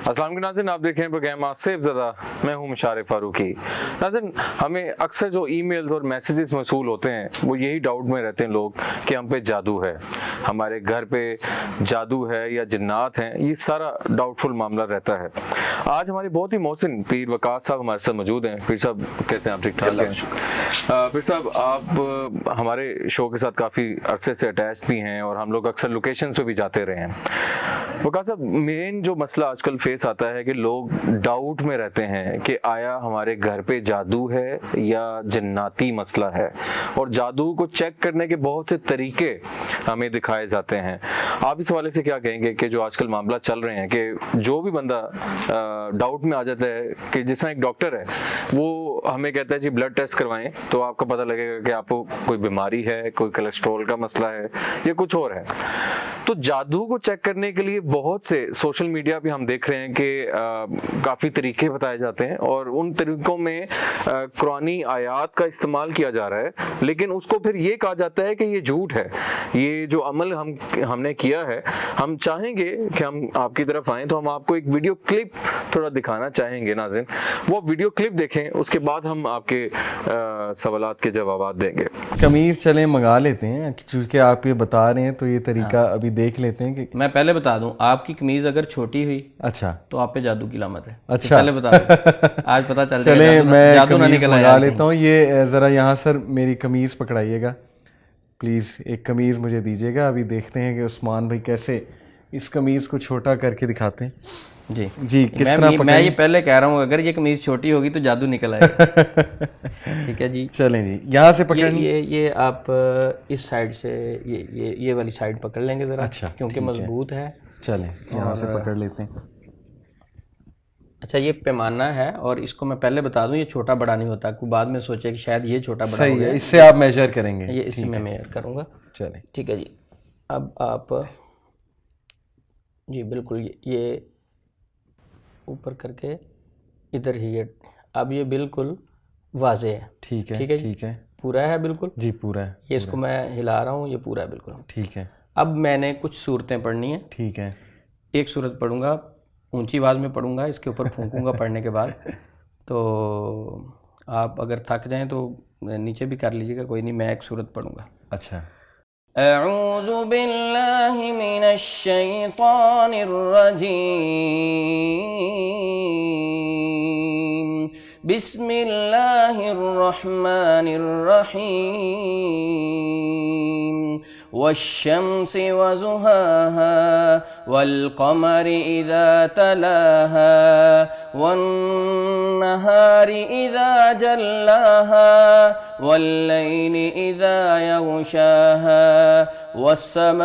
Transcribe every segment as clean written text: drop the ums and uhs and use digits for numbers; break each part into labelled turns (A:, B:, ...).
A: अस्सलाम नाज़रीन, आप देख रहे हैं प्रोग्राम आसिफ ज़दा। मैं हूं मुशारिफ फारूकी। नाज़रीन, हमें अक्सर जो ईमेल्स और मैसेजेस मौसूल होते हैं वो यही डाउट में रहते हैं लोग कि हम पे जादू है, हमारे घर पे जादू है या जिन्नात हैं। ये सारा डाउटफुल मामला रहता है। आज हमारे बहुत ही मोहसिन पीर वकास साहब हमारे साथ मौजूद हैं। पीर साहब कैसे हैं आप? ठीक ठाक हैं? पीर साहब, आप हमारे शो के साथ काफ़ी अरसे से अटैच भी हैं और हम लोग अक्सर लोकेशंस पे भी जाते रहे हैं। वकास साहब, मेन जो मसला आजकल फेस आता है कि लोग डाउट में रहते हैं कि आया हमारे घर पे जादू है या जिन्नाती मसला है, और जादू को चेक करने के बहुत से तरीके हमें दिखाए जाते हैं। आप इस हवाले से क्या कहेंगे कि जो आजकल मामला चल रहे हैं कि जो भी बंदा डाउट में आ जाता है कि जिस तरह एक डॉक्टर है वो हमें कहता है जी ब्लड टेस्ट करवाएं तो आपको पता लगेगा कि आपको कोई बीमारी है, कोई कोलेस्ट्रॉल का मसला है या कुछ और है, तो जादू को चेक करने के लिए बहुत से सोशल मीडिया पे हम देख रहे हैं कि काफ़ी तरीके बताए जाते हैं और उन तरीकों में कुरानी आयात का इस्तेमाल किया जा रहा है, लेकिन उसको फिर ये कहा जाता है कि ये झूठ है। ये जो अमल हमने किया है, हम चाहेंगे कि हम आपकी तरफ आएँ तो हम आपको एक वीडियो क्लिप थोड़ा दिखाना चाहेंगे नाज़रीन। वो वीडियो क्लिप देखें, उसके बाद हम आपके सवालात के जवाब देंगे।
B: कमीज़ चलें मंगा लेते हैं, क्योंकि आप ये बता रहे हैं तो ये तरीका अभी देख लेते हैं कि
C: मैं पहले बता दूं, आपकी कमीज अगर छोटी हुई
B: अच्छा
C: तो आप पे जादू की लामत है।
B: अच्छा,
C: पहले बता दूं, आज पता चल
B: चले
C: जाएगा
B: मैं
C: जादू ना
B: कमीज़
C: निकल
B: मंगा
C: आया।
B: लेता हूँ। ये ज़रा यहाँ सर मेरी कमीज़ पकड़ाइएगा प्लीज़, एक कमीज़ मुझे दीजिएगा। अभी देखते हैं कि उस्मान भाई कैसे इस कमीज़ को छोटा करके दिखाते हैं।
C: जी
B: जी, किस तरह
C: मैं ये पहले कह रहा हूँ, अगर ये कमीज छोटी होगी तो जादू निकल आएगा। ठीक है जी,
B: चलें जी, यहाँ से पकड़
C: ये आप इस साइड से ये वाली साइड पकड़ लेंगे जरा।
B: अच्छा,
C: क्योंकि मजबूत है।
B: चलें यहाँ से पकड़ लेते हैं।
C: अच्छा, ये पैमाना है और इसको मैं पहले बता दूं, ये छोटा बड़ा नहीं होता, कोई बाद में सोचे कि शायद ये छोटा बड़ा हो गया।
B: इससे आप मेजर करेंगे?
C: ये इससे मैं मेजर करूंगा।
B: चलें
C: ठीक है जी। अब आप जी बिल्कुल ये ऊपर करके इधर ही ये, अब ये बिल्कुल वाजे है।
B: ठीक है,
C: ठीक है,
B: ठीक है,
C: पूरा है बिल्कुल
B: जी पूरा है।
C: ये इसको मैं हिला रहा हूँ, ये पूरा है बिल्कुल।
B: ठीक है,
C: अब मैंने कुछ सूरतें पढ़नी है।
B: ठीक है,
C: एक सूरत पढ़ूंगा, ऊंची आवाज़ में पढ़ूंगा, इसके ऊपर फूंकूंगा पढ़ने के बाद। तो आप अगर थक जाएं तो नीचे भी कर लीजिएगा, कोई नहीं। मैं एक सूरत पढ़ूंगा।
B: अच्छा।
C: अऊज़ु बिल्लाहि मिनश शैतानिर रजीम, बिस्मिल्लाहिर रहमानिर रहीम, वश्शम्सि वज़ुहाहा, वल्क़मरि इज़ा तलाहा, वन्नहारि इज़ा जल्लाहा, वल्लैलि इज़ा यग़शाहा, वस्समाइ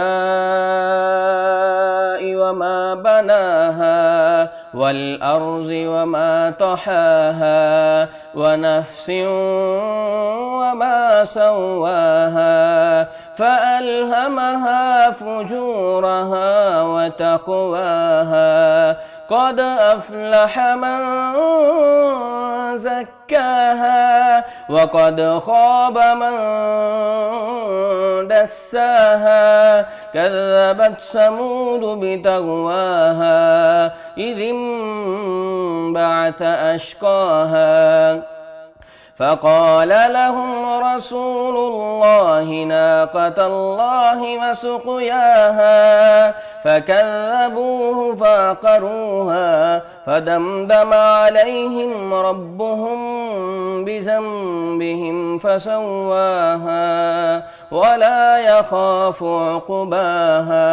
C: वमा बनाहा, वल्अर्ज़ि वमा तहाहा, वनफ्सिन वमा सव्वाहा, फ़अल्हमहा फ़ुजूरहा वतक़वाहा, क़द अफ़्लह मन ज़क्काहा, वक़द ख़ाब मन दस्साहा, कज़्ज़बत समूद बितग़वाहा, इज़ इंबअथ अश्क़ाहा, फ़क़ाल लहुम रसूलुल्लाहि नाक़तल्लाहि वसुक़याहा, फ़कज़्ज़बूहु फ़अक़रूहा, फ़दमदम अलैहिम रब्बुहुम बिज़ंबिहिम फ़सव्वाहा, वला यख़ाफ़ु उक़बाहा।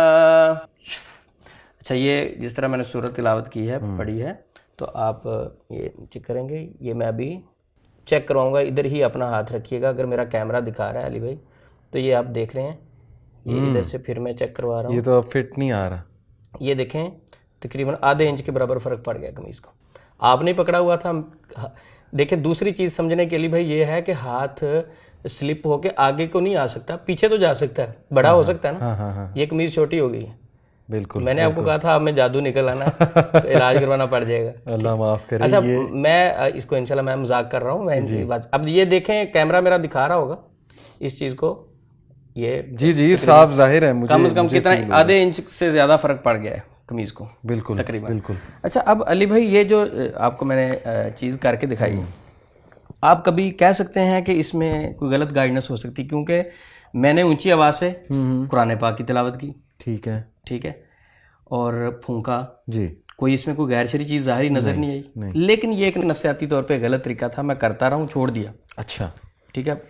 C: अच्छा, ये जिस तरह मैंने सूरत तिलावत की है, पढ़ी है, तो आप ये चेक करेंगे। ये मैं अभी चेक करवाऊंगा, इधर ही अपना हाथ रखिएगा। अगर मेरा कैमरा दिखा रहा है अली भाई, तो ये आप देख रहे हैं, ये इधर से फिर मैं चेक करवा रहा हूँ।
B: ये तो अब फिट नहीं आ रहा।
C: ये देखें, तकरीबन आधे इंच के बराबर फ़र्क पड़ गया कमीज़ को। आपने पकड़ा हुआ था। देखें, दूसरी चीज़ समझने के लिए भाई ये है कि हाथ स्लिप होके आगे को नहीं आ सकता, पीछे तो जा सकता है, बड़ा हो सकता है ना। ये कमीज़ छोटी हो गई है।
B: बिल्कुल,
C: मैंने आपको कहा था आप में जादू निकल आना, तो इलाज करवाना पड़ जाएगा।
B: अल्लाह माफ़ करे।
C: अच्छा, मैं इसको इंशाल्लाह मैं मजाक कर रहा हूँ, मैं इनकी बात। अब ये देखें, कैमरा मेरा दिखा रहा होगा इस चीज़ को, ये
B: जी साफ जाहिर है, मुझे
C: कम से कम कितना, आधे इंच से ज़्यादा फ़र्क पड़ गया है। कमीज़ को
B: बिल्कुल
C: तकरीबन।
B: बिल्कुल।
C: अच्छा, अब अली भाई ये जो आपको मैंने चीज़ करके दिखाई, आप कभी कह सकते हैं कि इसमें कोई गलत गाइडेंस हो सकती, क्योंकि मैंने ऊंची आवाज़ से कुरान पाक की तिलावत की,
B: ठीक है
C: ठीक है, और फूंका,
B: जी,
C: कोई इसमें कोई गैर शरई चीज़ ज़ाहिर नज़र नहीं आई, लेकिन ये एक नफसियाती तौर पे गलत तरीका था, मैं करता रहा हूँ, छोड़ दिया,
B: अच्छा
C: ठीक है।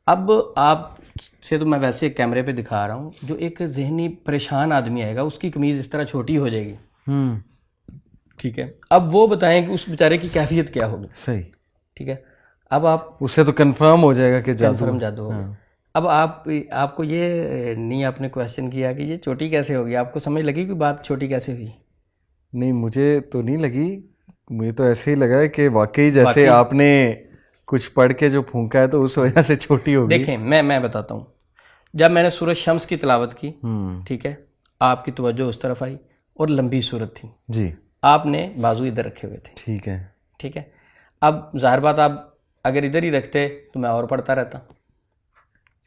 C: अब आप से तो मैं वैसे एक कैमरे पे दिखा रहा हूँ, जो एक जहनी परेशान आदमी आएगा उसकी कमीज़ इस तरह छोटी हो जाएगी, ठीक है। अब वो बताएं कि उस बेचारे की कैफियत क्या होगी,
B: सही,
C: ठीक है। अब आप
B: उससे तो कंफर्म हो जाएगा कि जादू
C: कन्फर्म जादू हो गया। अब आपको ये नहीं आपने क्वेश्चन किया कि ये छोटी कैसे होगी, आपको समझ लगी कि बात छोटी कैसे हुई?
B: नहीं, मुझे तो नहीं लगी, मुझे तो ऐसे ही लगा है कि वाकई जैसे आपने कुछ पढ़ के जो फूंका है तो उस वजह से छोटी होगी।
C: देखें, मैं बताता हूँ, जब मैंने सूरज शम्स की तिलावत की, ठीक है, आपकी तवज्जो उस तरफ आई और लंबी सूरत थी
B: जी,
C: आपने बाजू इधर रखे हुए थे,
B: ठीक है,
C: ठीक है। अब जाहिर बात आप अगर इधर ही रखते तो मैं और पढ़ता रहता,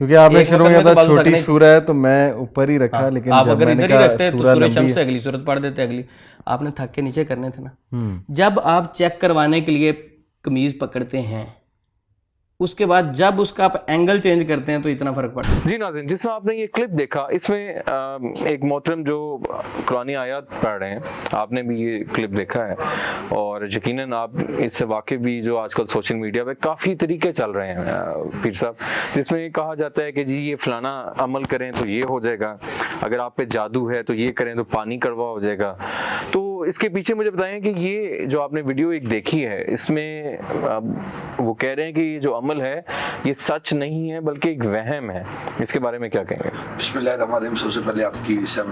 B: क्योंकि आपने
C: एक
B: शुरू
C: वक्त
B: में
C: में
B: कहा
C: तो बाजू
B: छोटी
C: तकने-
B: सूरह है तो मैं ऊपर ही रखा, लेकिन
C: आप
B: जब
C: अगर
B: मैंने
C: इधर ही
B: कहा
C: रखते तो
B: सूरह
C: सूरज
B: लंबी
C: शम्स से अगली सूरत पढ़ देते, अगली आपने थक के नीचे करने थे ना। जब आप चेक करवाने के लिए कमीज पकड़ते हैं, उसके बाद जब उसका आप एंगल चेंज करते हैं तो इतना फर्क पड़ता है।
A: जी नाज़रीन, जिस तरह आपने ये क्लिप देखा, इसमें एक मोहतरम जो कुरानी आयत पढ़ रहे हैं, आपने भी ये क्लिप देखा है और यकीनन आप इससे वाकिफ भी, जो आजकल सोशल मीडिया पे काफ़ी तरीके चल रहे हैं पीर साहब, जिसमें कहा जाता है कि जी ये फ़लाना अमल करें तो ये हो जाएगा, अगर आप पे जादू है तो ये करें तो पानी कड़वा हो जाएगा। तो इसके पीछे मुझे बताएं कि ये जो आपने वीडियो एक देखी है, इसमें वो कह रहे हैं कि ये जो अमल है ये सच नहीं है बल्कि एक वहम है, इसके बारे में क्या कहेंगे?
D: बिस्मिल्लाहिर्रहमानिर्रहीम। सबसे पहले आपकी 7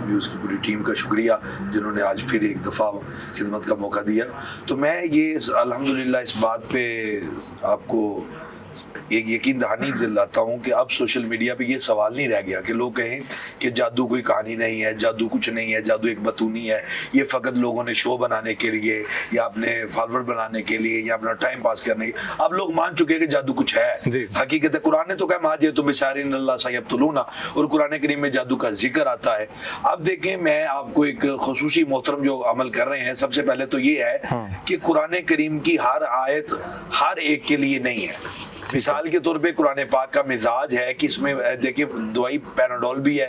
D: न्यूज़ की पूरी टीम का शुक्रिया जिन्होंने आज फिर एक दफ़ा खिदमत का मौका दिया। तो मैं ये अल्हम्दुलिल्लाह इस बात पे आपको एक यकीन दहानी दिलाता हूँ कि अब सोशल मीडिया पे ये सवाल नहीं रह गया कि लोग कहें कि जादू कोई कहानी नहीं है, जादू कुछ नहीं है, जादू एक बतूनी है, ये फ़कत लोगों ने शो बनाने के लिए या अपने फॉलोअर बनाने के लिए या अपना टाइम पास करने के, अब लोग मान चुके हैं कि जादू कुछ है। हकीकत है, कुरान ने तो कहा माजे तो बिशारिन अल्लाह सयब्तुलूना, और कुरान करीम में जादू का जिक्र आता है। अब देखें, मैं आपको एक खुसूसी मोहतरम जो अमल कर रहे हैं, सबसे पहले तो ये है कि कुरान करीम की हर आयत हर एक के लिए नहीं है। मिसाल के तौर पे कुरान पाक का मिजाज है कि इसमें देखिए दवाई पैराडोल भी है,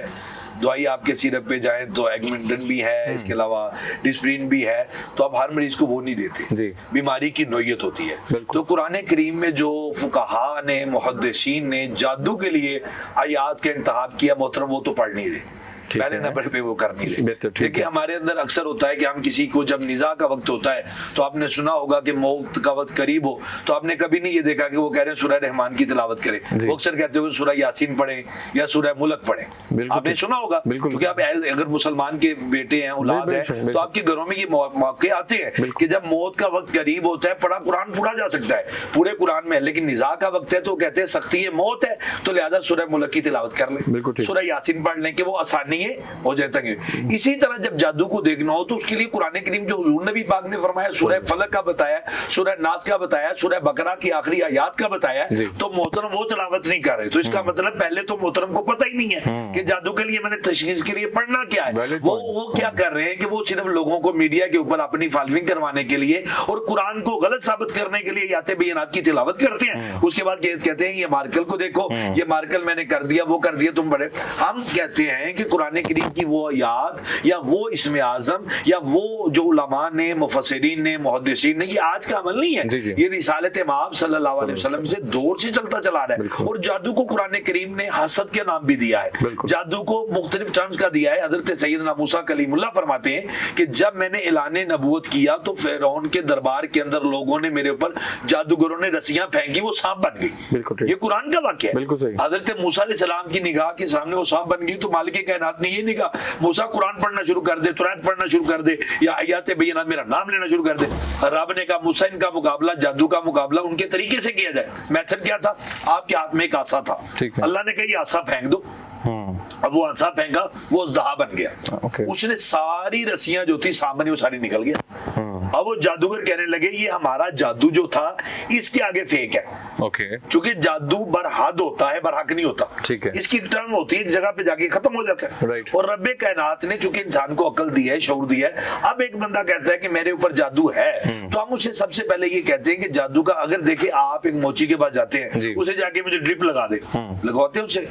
D: दवाई आपके सिरप पे जाएं तो एगमेंटन भी है, इसके अलावा डिस्प्रिन भी है, तो आप हर मरीज को वो नहीं देते, बीमारी की नोयत होती है। तो कुरान करीम में जो फुकाहा ने, मुहद्दिसीन ने जादू के लिए आयात का इंतखाब किया मोहतरम, वो तो पढ़ नहीं रहे, पहले नंबर पे वो कर नहीं रहे। देखिए हमारे अंदर अक्सर होता है कि हम किसी को, जब निज़ा का वक्त होता है तो आपने सुना होगा कि मौत का वक्त करीब हो, तो आपने कभी नहीं ये देखा कि वो कह रहे हैं सूरह रहमान की तिलावत करें, वो अक्सर कहते हो सूरह यासीन पढ़ें या सूरह मुल्क पढ़ें, आपने सुना होगा, क्योंकि आप अगर मुसलमान के बेटे हैं, औलाद हैं, तो आपके घरों में ये मौके आते हैं कि जब मौत का वक्त करीब होता है, पढ़ा कुरान पढ़ा जा सकता है पूरे कुरान में, लेकिन निज़ा का वक्त है तो कहते हैं सख्ती है, मौत है, तो लिहाजा सूरह मुल्क की तिलावत कर लें, सूरह यासीन पढ़ लें कि वो आसानी हो जाता है। इसी तरह जब जादू को देखना हो तो उसके लिए कुरान करीम जो हुजूर नबी पाक ने फरमाया, सूरह फलक का बताया, सूरह नास का बताया, सूरह बकरा की आखिरी आयत का बताया, तो मोहतरम वो तिलावत नहीं कर रहे, तो इसका मतलब पहले तो मोहतरम को पता ही नहीं है कि जादू के लिए मैंने तशखीस के लिए पढ़ना क्या है। वो क्या कर रहे हैं कि वो सिर्फ लोगों को मीडिया के ऊपर अपनी फॉलोइंग करवाने के लिए और कुरान को गलत साबित करने के लिए याते बयानात की तिलावत करते हैं, उसके बाद कहते हैं ये मार्कल को देखो, ये मार्कल मैंने कर दिया, वो कर दिया, तुम बड़े। हम कहते हैं कि कुरान करीम की वो याद या वो इसमें आजम या वो जो उलमा ने, मुफस्सिरीन ने, मुहद्दिसीन ने, ये आज का अमल नहीं है, ये रिसालत इमाम सल्लल्लाहु अलैहि वसल्लम से दौर से चलता चला रहा है। और जादू को कुरान करीम ने हसद के नाम भी दिया है, जादू को मुख्तलिफ टर्म्स का दिया है। हजरत सैयदना मूसा कलीमुल्लाह फरमाते हैं कि जब मैंने ऐलान नबूवत किया तो फिरौन के दरबार के अंदर लोगों ने मेरे ऊपर, जादूगरों ने रस्सियां फेंकी, वो सांप बन गई। ये कुरान का वाक़या है। हजरत मूसा अलैहिस्सलाम की निगाह के सामने वो सांप बन गई, तो मालिक कायनात ने ये निगाह, मूसा कुरान पढ़ना शुरू कर दे, तुरंत पढ़ना शुरू कर दे, या आयत बय्यिनात मेरा नाम लेना शुरू कर दे। रब ने कहा मूसा इनका मुकाबला, जादू का मुकाबला उनके तरीके से किया जाए। मेथड क्या था? आपके हाथ में एक आसा था, अल्लाह ने कहा ये आसा फेंक दो, अब वो अंसा फेंका, वो अजदहा बन गया।
A: ओके।
D: उसने सारी रस्सियां जो थी सामने वो सारी निकल गया। अब वो जादूगर कहने लगे ये हमारा जादू जो था इसके आगे फेक है।
A: ओके।
D: क्योंकि जादू बरहद होता है, बरहक नहीं होता।
A: ठीक है।
D: इसकी एक टर्म होती है, एक जगह पे जाके खत्म हो जाता है।
A: राइट।
D: और रब्बे कायनात ने चूंकि इंसान को अकल दी है, शऊर दिया है, अब एक बंदा कहता है कि मेरे ऊपर जादू है, तो हम उसे सबसे पहले ये कहते हैं कि जादू का, अगर देखे आप एक मोची के पास जाते
A: जी।
D: हैं, उसे जाके मुझे ड्रिप लगा दे, लगवाते हैं उसे?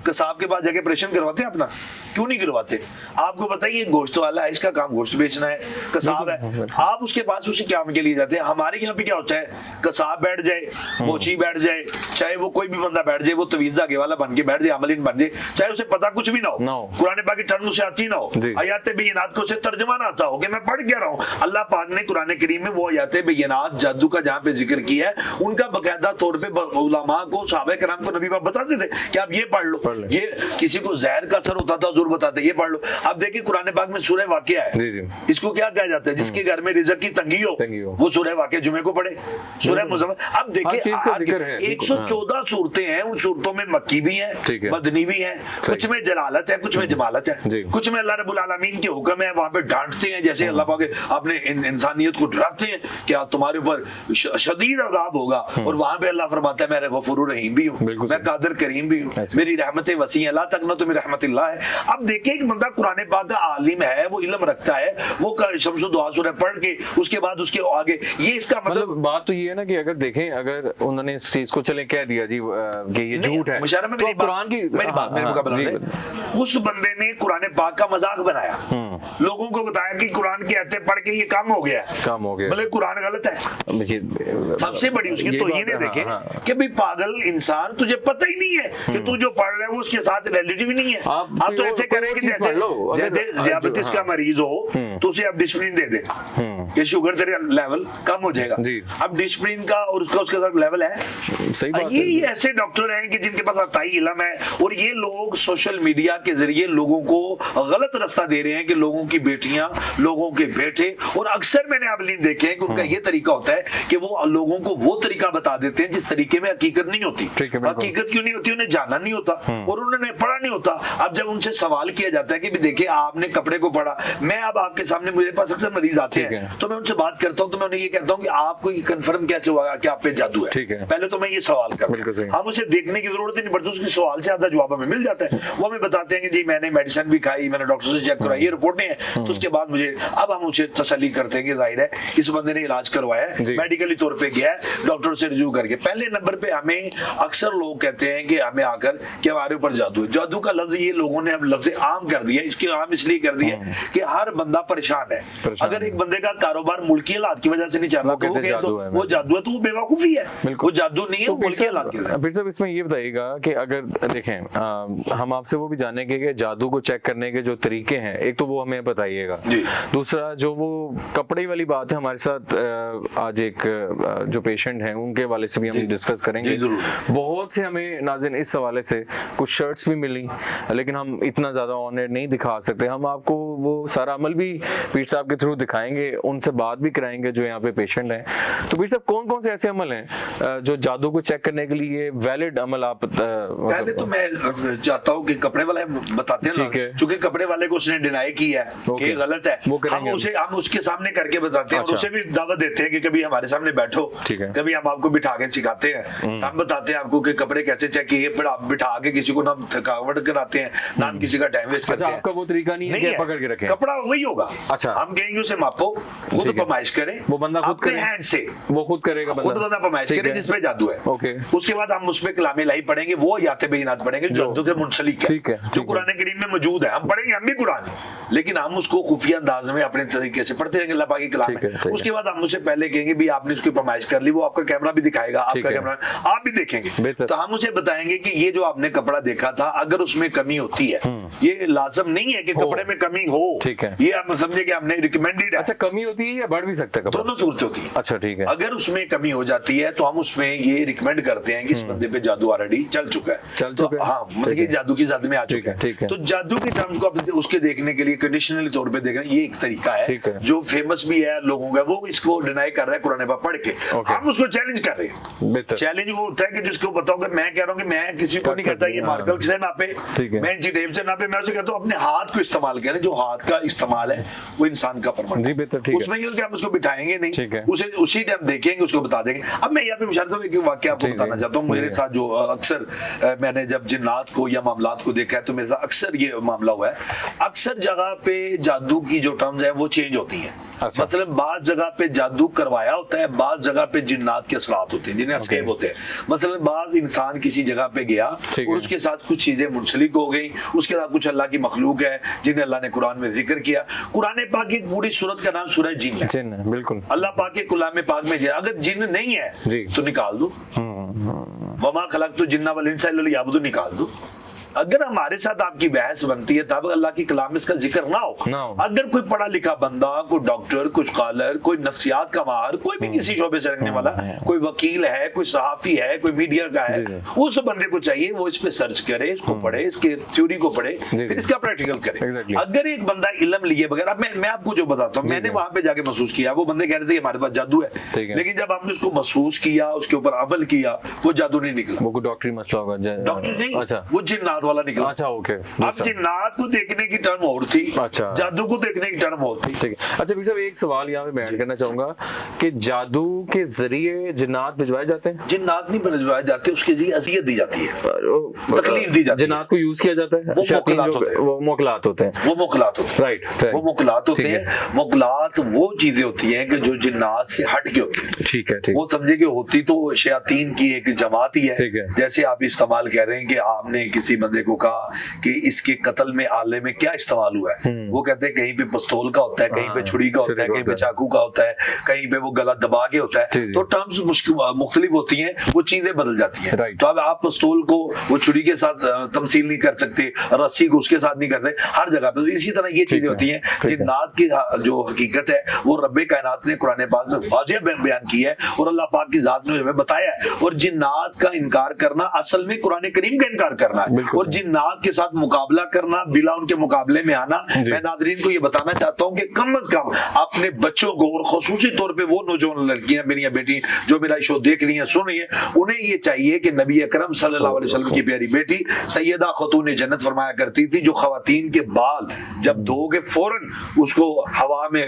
D: कसाब के पास जाके ऑपरेशन करवाते हैं अपना? क्यों नहीं करवाते? आपको पता है ये गोश्त वाला है, इसका काम गोश्त बेचना है, कसाब है, आप उसके पास उसे क्या के लिए जाते हैं? हमारे यहाँ पे क्या होता है, कसाब बैठ जाए, मोची बैठ जाए, चाहे वो कोई भी बंदा बैठ जाए, वो तवीज धागे वाला बन के बैठ जाए, अमलीन बन जाए, चाहे उसे पता कुछ भी ना हो, कुरान पाक की टर्म उसे आती ना हो, आयाते बेयिनात को उसे तर्जुमा ना आता हो कि मैं पढ़ क्या रहा हूँ। अल्लाह पाक ने कुरान करीम में वो आयाते बेयिनात जादू का जहाँ पे जिक्र किया है, उनका बाकायदा तौर पे उलमा को, सहाबा किराम को नबी पाक बताते थे कि आप ये पढ़ लो, ये किसी को जहर का असर होता था हुजूर बताते ये पढ़ लो। अब देखिए कुरान पाक में सूरह वाक़िया है, इसको क्या कहा जाता है? जिसके घर में रिज़्क की तंगी हो वो सूरह वाक़िया जुमे को पढ़े, सूरह मुज़म्मिल। अब देखिए 114 सूरतें हैं, उन सूरतों में मक्की भी है, मदनी भी है, कुछ में जलालत है, कुछ में जमालत है, कुछ में अल्लाह रब्बुल आलमीन के हुक्म है, वहां पे डांटते हैं, जैसे अल्लाह पाक अपने इंसानियत को डराते हैं कि तुम्हारे ऊपर शदीद अज़ाब होगा, और वहां पे अल्लाह फरमाता है मैं गफूर रहीम भी हूँ, मैं कादिर करीम भी हूँ, मेरी रहमतें वसी हैं, ला तक़नतु मिन रहमतिल्लाह है। अब देखिए एक बंदा कुरान पाक का आलिम है, वो इल्म रखता है, वो शम्सु दुआ सूरह पढ़ के उसके बाद उसके आगे, ये इसका मतलब
A: बात तो ये है ना कि अगर देखें, अगर उन्होंने इस चीज को चले कह दिया जी कि ये झूठ है, तो कुरान की
D: मेरी बात मेरे मुकाबला में उस बंदे ने कुरान पाक का मजाक बनाया, लोगों को बताया कि कुरान की आयतें पढ़ के ये काम हो गया, भले कुरान गलत है। सबसे बड़ी उसकी तौहीन है देखे कि भाई पागल इंसान, तुझे पता ही नहीं है कि तू जो पढ़ रहा है वो उसके साथ रिलेटिव ही नहीं है। आप तो ऐसे करेंगे जैसे ज़ियाबतीस का मरीज हो तो उसे आप डिस्प्रिन दे दे कि शुगर तेरे लेवल कम हो जाएगा। अब डिस्प्रिन का और उसका उसके साथ लेवल है, सही बात है। ये ऐसे डॉक्टर हैं कि जिनके पास अताई इल्म है, और ये लोग सोशल मीडिया के जरिए लोगों को गलत रास्ता दे रहे हैं कि लोगों की बेटियां, लोगों के बेटे, और अक्सर मैंने आलिम देखे हैं कि उनका ये तरीका होता है कि वो लोगों को वो तरीका बता देते हैं जिस तरीके में हकीकत नहीं होती। हकीकत क्यों नहीं होती? उन्हें जाना नहीं होता और उन्होंने पढ़ा नहीं होता। अब जब उनसे सवाल किया जाता है कि देखिए आपने कपड़े को पढ़ा, मैं अब आपके सामने, मेरे पास अक्सर मरीज आते हैं तो मैं उनसे बात करता हूँ, तो मैं उन्हें ये कहता हूँ कि आपको ये कंफर्म कैसे हुआ कि आप पे जादू है? पहले तो मैं ये सवाल करता हूँ, हम उसे देखने की जरूरत ही नहीं पड़ती, उसके सवाल से आधा जवाब हमें मिल जाता है। वो हमें बताते हैं कि जी मैंने मेडिसिन भी खाई, मैंने डॉक्टर से चेक कराई, ये रिपोर्टें हैं, तो उसके बाद मुझे, अब हम उसे तसल्ली करते हैं कि जाहिर है इस बंदे ने इलाज करवाया है, मेडिकली तौर पे गया है, डॉक्टर से रिव्यू करके। पहले नंबर पे हमें अक्सर लोग कहते हैं कि हमें आकर कि हमारे ऊपर जादू है। जादू का लफ्ज ये लोगों ने अब लफ्ज आम कर दिया, इसके आम इसलिए कर दिया कि हर बंदा परेशान है। अगर एक बंदे का कारोबार मुल्की हालात की वजह से नहीं चल रहा, वो जादू है, तो वो बेवकूफी है, वो जादू नहीं है, वो मुल्की हालात की वजह से।
A: फिर सब इसमें ये बताइएगा कि अगर देखें, हम आपसे वो भी जानेंगे कि जादू को चेक करने के जो तरीके हैं, एक तो वो हमें बताइएगा, दूसरा जो वो कपड़े वाली बात है, हमारे साथ आज एक जो पेशेंट हैं उनके वाले से भी हम डिस्कस करेंगे। बहुत से हमें नाज़रीन इस हवाले से कुछ शर्ट्स भी मिली, लेकिन हम इतना ज़्यादा ऑनर नहीं दिखा सकते। हम आपको वो सारा अमल भी पीर साहब के थ्रू दिखाएंगे, उनसे बात भी कराएंगे जो यहाँ पे पेशेंट हैं। तो पीर साहब कौन कौन से ऐसे अमल हैं जो जादू को चेक करने के लिए वैलिड अमल आप
D: पहले तो मैं चाहता हूँ कि कपड़े वाले बताते हैं ना, चूंकि कपड़े वाले को उसने डिनाई किया है कि गलत है, हम उसके सामने करके बताते हैं, और उसे भी दावत देते हैं कि कभी हमारे सामने बैठो, कभी हम आपको बिठा के सिखाते हैं, हम बताते हैं आपको कि कपड़े कैसे चेक किए, फिर आप बिठा के किसी को ना थकावट कराते हैं, ना हम किसी का टाइम वेस्ट करते हैं।
A: आपका वो तरीका नहीं है कि पकड़ के रखें,
D: कपड़ा वही होगा।
A: अच्छा,
D: हम कहेंगे उसे मापो, खुद पमाइश करें,
A: वो बंदा खुद
D: अपने हैंड से,
A: वो खुद करेगा,
D: खुद बंदा पमाइश करे जिसपे जादू है। उसके बाद हम उसमें कलामे लाई पढ़ेंगे, वो आयाते बेयिनात पढ़ेंगे जो जादू के मुंसलिक है, जो कुरान करीम में मौजूद है। हम पढ़ेंगे, हम भी कुरान, लेकिन हम उसको खुफिया अंदाज में अपने तरीके से पढ़ते रहेंगे, अल्लाह पाक की कलाम है। उसके बाद हम उसे पहले कहेंगे भी आपने उसकी पमाइश कर ली, वो आपका कैमरा भी दिखाएगा, आपका कैमरा आप भी देखेंगे, तो हम उसे बताएंगे कि ये जो आपने कपड़ा देखा था, अगर उसमें कमी होती है, ये लाजम नहीं है कि कपड़े में कमी हो, ये आप समझे कि हमने रिकमेंडेड है।
A: अच्छा, कमी होती है या बढ़ भी सकता है?
D: दोनों सूरत होती है।
A: अच्छा, ठीक है।
D: अगर उसमें कमी हो जाती है तो हम उसमें ये रिकमेंड करते हैं कि इस बंदे पे जादू ऑलरेडी चल चुका है, हाँ, मतलब कि जादू की जात में आ चुका है। तो जादू की टर्म्स को उसके देखने के लिए कंडीशनली तौर पे देखना, ये एक तरीका है जो फेमस भी है लोगों का, वो इसको डिनाई कर रहा है कुरान पाक पढ़ के, हम उसको चैलेंज कर रहे हैं। चैलेंज वो होता है कि जिसको बताओ कि मैं कह रहा हूँ कि मैं किसी को नहीं कहता ये मार्कल से नापे,
A: ठीक है।
D: मैं इंची टेप से नापे, मैं उसे कहता हूँ अपने हाथ को इस्तेमाल करें, जो हाथ का इस्तेमाल है वो इंसान का परमानेंट।
A: जी बेहतर, ठीक है।
D: उसमें ये कि हम उसको बिठाएंगे नहीं,
A: ठीक है।
D: उसे उसी टाइम देखेंगे, उसको बता देंगे। अब मैं यहाँ पे मुशाहिदा हूँ, एक वाकया आपको
A: जी,
D: बताना
A: जी।
D: चाहता हूँ। मेरे साथ जो अक्सर मैंने जब जिन्नात को या मामलात को देखा है तो मेरे साथ अक्सर ये मामला हुआ है। अक्सर जगह पे जादू की जो टर्म्स है वो चेंज होती हैं।
A: अच्छा।
D: मतलब बाज जगह पे जादू करवाया होता है, बाज जगह पे जिन्नात के असरात होते हैं जिन्हें अस्केप होते हैं। मतलब बाज इंसान किसी जगह पे गया
A: ठीक
D: और
A: है।
D: उसके साथ कुछ चीजें मुंसलिक हो गई, उसके साथ कुछ अल्लाह की मखलूक है जिन्हें अल्लाह ने कुरान में जिक्र किया। कुरान पाक की एक पूरी सूरत का नाम सूरह जिन है।
A: जिन है, बिल्कुल।
D: अल्लाह पाक के कलाम पाक में अगर जिन नहीं है
A: जी।
D: तो निकाल दो, वमा खलक़तु जिन्ना वल इंसा इल्ला लियअबुदून, निकाल दो। अगर हमारे साथ आपकी बहस बनती है तब अल्लाह की कलाम में इसका जिक्र ना हो। अगर कोई पढ़ा लिखा बंदा, कोई डॉक्टर, कुछ स्कॉलर, कोई नफ्सियात का माहिर, कोई भी किसी शोबे से रखने वाला, कोई वकील है, कोई सहाफी है, कोई मीडिया का है, उस बंदे को चाहिए वो इस पे सर्च करे, इसको पढ़े, इसके थ्योरी को पढ़े, फिर इसका प्रैक्टिकल करे। अगर एक बंदा इल्म लिए बगैर, अब मैं आपको जो बताता हूँ, मैंने वहां पे जाके महसूस किया, वो बंदे कह रहे थे हमारे पास जादू है, लेकिन जब हमने उसको महसूस किया, उसके ऊपर अमल किया, वो जादू नहीं निकला।
A: वो डॉक्टरी मसला होगा।
D: डॉक्टर नहीं,
A: अच्छा,
D: वो जिन्नात वाला निकला।
A: अच्छा, ओके।
D: अब जिन्नात को देखने की टर्म और थी,
A: अच्छा,
D: जादू को देखने की टर्म और थी।
A: ठीक है। अच्छा, साहब एक सवाल यहाँ पे बयान करना चाहूंगा कि जादू के जरिए जिन्नात भिजवाए जाते हैं?
D: जिन्नात नहीं भिजवाए जाते, उसके जरिए अज़ियत दी जाती है, तकलीफ दी जाती है।
A: जिन्नात को यूज किया जाता है, वो मोकलात होते हैं।
D: वो मोकलात होते हैं,
A: राइट,
D: वो मोकलात होते हैं। मोकलात वो चीजें होती हैं कि जो जिन्नात से हट के होती हैं।
A: ठीक है, ठीक।
D: वो समझे कि होती तो शयातीन की एक जमात ही है।
A: ठीक है।
D: जैसे आप इस्तेमाल कह रहे हैं कि आपने किसी बंदे को कहा कि इसके कत्ल में आले में क्या इस्तेमाल हुआ है, वो कहते हैं कहीं पे पिस्तौल का होता है, कहीं पे छुरी का होता है, कहीं पे चाकू का होता है, कहीं पे वो गला दबा के होता है। तो टर्म्स मुख्तलिफ होती हैं, वो चीजें बदल जाती हैं। तो अब आप पिस्तौल को वो छुरी के साथ तमसील नहीं कर सकते, रस्सी को उसके साथ नहीं करते, हर जगह पे। इसी तरह ये चीजें होती हैं। जिन्नात की जो हकीकत है वो रब्बे कायनात ने कुरान पाक में वाज़ेह बयान की है और अल्लाह पाक की जात ने हमें बताया है। और जिन्नात का इनकार करना असल में कुरान करीम का इनकार करना है, और जिन्नात के साथ मुकाबला करना, बिला उनके मुकाबले में आना। मैं नाज़रीन को ये बताना चाहता हूँ कि कम अज कम अपने बच्चों को, और खुसूसी तौर पे वो नौजवान लड़कियां, मेरी बेटी जो मेरा शो देख रही हैं, सुन रही हैं, उन्हें ये चाहिए कि नबी अकरम सल्लल्लाहु अलैहि वसल्लम की प्यारी बेटी सैयदा खतून जन्नत फरमाया करती थी, जो खवातीन के बाल जब धोगे फौरन उसको हवा में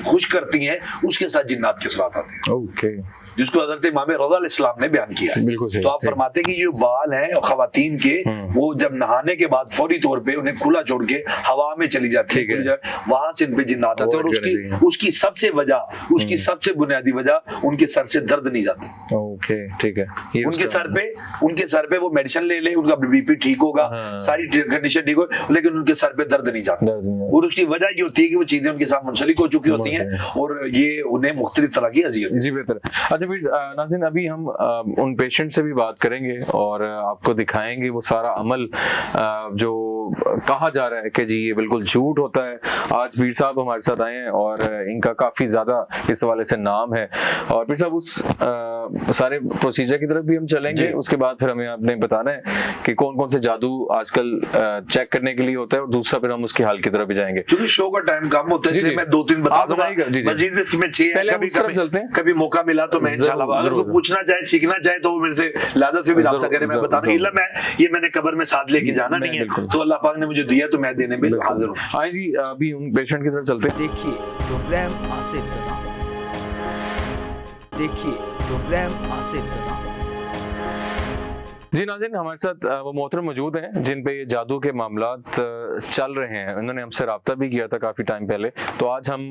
D: खुश करती हैं, उसके साथ जिन्नात के असरात आते हैं।
A: ओके,
D: जिसको हज़रत इमाम रज़ा अलैहिस्सलाम ने बयान किया है। तो आप फरमाते हैं कि जो बाल हैं खवातीन के, वो जब नहाने के बाद फौरी तौर पे उन्हें खुला छोड़ के हवा में चली जाती है, वहां से इन पे जिन्नात आते हैं। और उसकी सबसे वजह, उसकी सबसे बुनियादी वजह, उनके सर से दर्द नहीं जाता।
A: ओके, ठीक है।
D: उनके सर पे वो मेडिसिन ले, उनका बीपी ठीक होगा, सारी कंडीशन ठीक हो, लेकिन उनके सर पे दर्द नहीं जाता। और उसकी वजह ये होती है कि वो चीजें उनके साथ मुंसलिक हो चुकी होती हैं और ये उन्हें मुख्तलिफ तरह की अज़ियत।
A: जी बेहतर। अच्छा नाज़रीन, अभी हम उन पेशेंट से भी बात करेंगे और आपको दिखाएंगे वो सारा अमल जो कहा जा रहा है कि जी ये बिल्कुल झूठ होता है। आज पीर साहब हमारे साथ आए हैं और इनका काफ़ी ज़्यादा इस हवाले से नाम है, और पीर साहब उस सारे प्रोसीजर की तरफ भी हम चलेंगे। उसके बाद फिर हमें आपने बताना है कि कौन कौन से जादू आजकल चेक करने के लिए होता है, और दूसरा फिर हम उसके हाल की तरफ भी जाएंगे।
D: क्योंकि शो का टाइम कम होता है, इसलिए मैं 2-3 बता दूंगा। मजीद इसमें 6 है, कभी मौका मिला तो मैं इंशाल्लाह, अगर कोई पूछना चाहे, सीखना चाहे, तो वो मेरे से लादत से भी राब्ता करे, मैं बता दूं। इल्म है ये, मैंने कब्र में साथ लेके जाना नहीं है, तो अल्लाह पाक ने मुझे दिया तो मैं देने में हाजिर हूं।
A: आइए जी, अभी उन पेशेंट की तरफ चलते हैं।
E: देखिए प्रोग्राम आसिफ ज़दा, देखिए प्रोग्राम आसिफ ज़दा।
A: जी नाज़रीन, हमारे साथ वो मोहतरम मौजूद हैं जिन पे ये जादू के मामलात चल रहे हैं। उन्होंने हमसे रब्ता भी किया था काफ़ी टाइम पहले। तो आज हम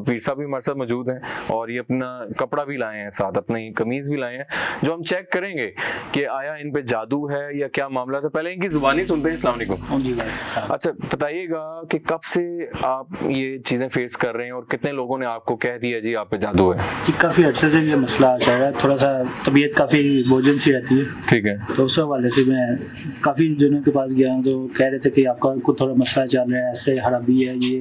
A: पीर साहब भी हमारे साथ मौजूद हैं और ये अपना कपड़ा भी लाए हैं साथ, अपनी कमीज़ भी लाए हैं, जो हम चेक करेंगे कि आया इन पे जादू है या क्या मामला था। पहले इनकी ज़ुबानी सुनते हैं। अस्सलाम वालेकुम। अच्छा, बताइएगा कि कब से आप ये चीज़ें फेस कर रहे हैं और कितने लोगों ने आपको कह दिया जी आप पे जादू है?
F: जी काफ़ी अर्से से ये मसला चल रहा है, थोड़ा सा तबीयत काफ़ी बोझल सी रहती है।
A: ठीक है।
F: तो उस हवाले से मैं काफ़ी जनों के पास गया हूँ, तो कह रहे थे कि आपका कुछ थोड़ा मसला चल रहा है, ऐसे हराबी है ये।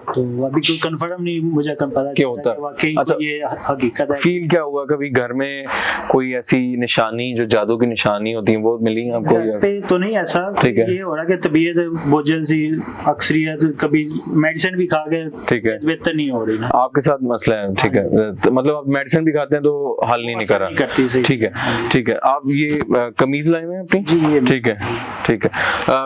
F: तो अभी कोई कंफर्म नहीं मुझे पता
A: क्या होता है?
F: कि वाकई
A: अच्छा,
F: ये हकीकत है।
A: फील क्या हुआ कभी घर में कोई ऐसी निशानी जो जादू की निशानी होती है वो मिली आपको?
F: घर पे तो नहीं ऐसा,
A: ठीक है।
F: ये हो रहा कि तबीयत बोझल सी अक्सरियत, कभी मेडिसिन भी खा के
A: ठीक है।
F: बेहतर नहीं हो रही ना।
A: आपके साथ मसला है, ठीक है, तो मतलब आप मेडिसिन भी खाते हैं तो हल नहीं
F: असर
A: करा?
F: नहीं करती, सही।
A: ठीक है, ठीक है। आप ये कमीज लाए हुए हैं अपनी?
F: जी, ये
A: ठीक है, ठीक है।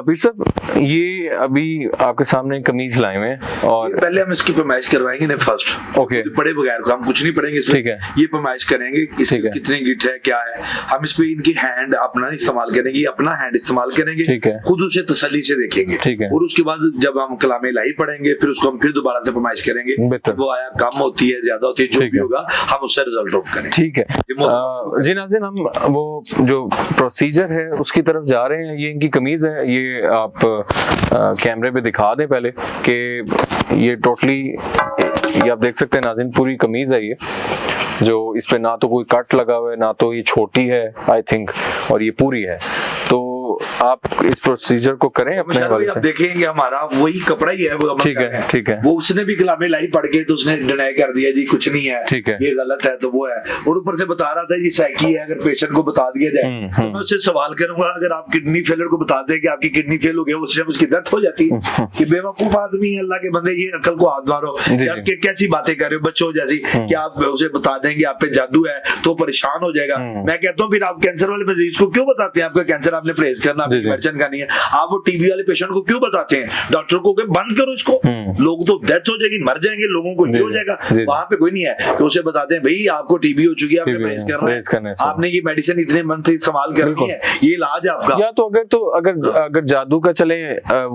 A: पीर साहब, ये अभी आपके सामने कमीज लाए हुए हैं और
D: पहले हम इसकी पैमाइश करवाएंगे ना फर्स्ट।
A: ओके।
D: पढ़े बगैर को हम कुछ नहीं पढ़ेंगे इसमें।
A: ठीक है।
D: ये पैमाइश करेंगे इसकी
A: ठीक है।
D: कितनी गिट है क्या है। हम इस पे इनकी हैंड अपना इस्तेमाल करेंगे, अपना हैंड इस्तेमाल करेंगे।
A: ठीक है।
D: खुद उसे तसल्ली से देखेंगे।
A: ठीक है।
D: और उसके बाद जब हम कलाम इलाही पढ़ेंगे फिर उसको हम फिर दोबारा से पैमाइश करेंगे।
A: बेहतर।
D: वो आया कम होती है ज्यादा होती है जो
A: ठीक
D: भी
A: है।
D: होगा हम उससे रिजल्ट आउट करेंगे।
A: ठीक है। जी नाज़रीन, हम वो जो प्रोसीजर है उसकी तरफ जा रहे हैं। ये इनकी कमीज है, ये आप कैमरे पे दिखा दें पहले कि ये टोटली, ये आप देख सकते हैं नाज़रीन, पूरी कमीज है ये, जो इस पे ना तो कोई कट लगा हुआ है ना तो ये छोटी है आई थिंक, और ये पूरी है। तो आप इस प्रोसीजर को करें अपने हवाले
D: आप
A: से।
D: देखेंगे हमारा वही कपड़ा ही है वो हम
A: ठीक
D: कर
A: है,
D: रहे हैं।
A: ठीक है।
D: वो उसने भी कलाम इलाही पढ़ के तो उसने डिनाई कर दिया जी कुछ नहीं है,
A: ठीक है।
D: ये गलत है तो वो है। और ऊपर से बता रहा था ये सैकी है, अगर पेशेंट को बता दिया जाए तो मैं उससे सवाल करूंगा, अगर आप किडनी फेलियर को बता दें कि आपकी किडनी फेल हो गया, उससे उसकी डेथ हो जाती है कि बेवकूफ आदमी है अल्लाह के बंदे, ये अकल को हाथ मारो।
A: जी,
D: आप कैसी बातें कर रहे हो बच्चों जैसी कि आप उसे बता देंगे आप पे जादू है तो परेशान हो जाएगा। मैं कहता हूँ फिर आप कैंसर वाले मरीज को क्यों बताते हैं आपका कैंसर आपने परहेज करना,
A: जी, जी।
D: मेडिसिन करनी है। आप वो टीबी वाले पेशेंट को क्यों बताते हैं? डॉक्टर को बंद करो इसको, लोग तो डेथ हो जाएगी, मर जाएंगे, लोगों को ये हो जाएगा। वहां पे कोई नहीं है कि उसे बताते हैं भाई आपको टीबी हो चुकी है, आपने परहेज करना है, आपने ये मेडिसिन इतने मंथ इस्तेमाल करनी है, ये इलाज है आपका।
A: या तो अगर जादू का चले,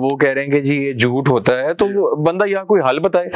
A: वो कह रहे हैं कि जी ये झूठ होता है, तो वो बंदा या कोई हल बताए,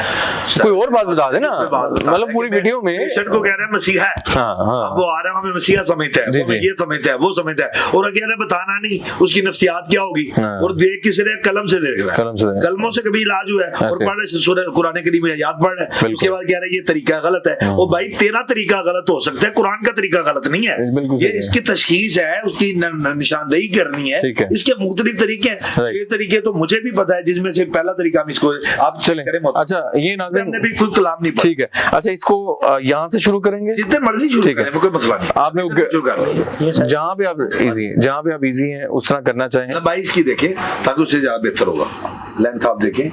A: कोई और बात बता दे ना, मतलब पूरी वीडियो में
D: पेशेंट को कह रहे हैं मसीहा है,
A: हाँ।
D: वो आ रहा है हमें मसीहा समझता है, वो ये समझता है, वो समझता है, और कह रहे हैं बताना नहीं, उसकी नफ्सियात क्या होगी। और देख किस रहे कलम से देख रहा है, कलमों से कभी इलाज हुआ है, और पढ़ रहे कुरान करीम में याद पढ़ रहे हैं, उसके बाद कह रहे हैं ये तरीका गलत है। और भाई तेरा तरीका गलत हो सकता है, कुरान का तरीका गलत नहीं है, ये इसकी तशखीस है, उसकी निशानदेही करनी है, इसके मुख्तलिफ तरीके हैं। ये तरीके तो मुझे भी पता है, जिसमें से पहला तरीका हम इसको आप
A: चले। अच्छा, ये नाज़रीन
D: हमने भी कोई कलाम नहीं पढ़ा।
A: ठीक है। अच्छा, इसको यहाँ से शुरू करेंगे,
D: जितने मर्जी शुरू
A: ठीक है।
D: करें, कोई मसला नहीं,
A: आपने
D: शुरू कर
A: जहाँ पे आप इजी हैं उस तरह करना चाहें।
D: लंबाई इसकी देखें ताकि उससे ज्यादा बेहतर होगा। लेंथ आप देखें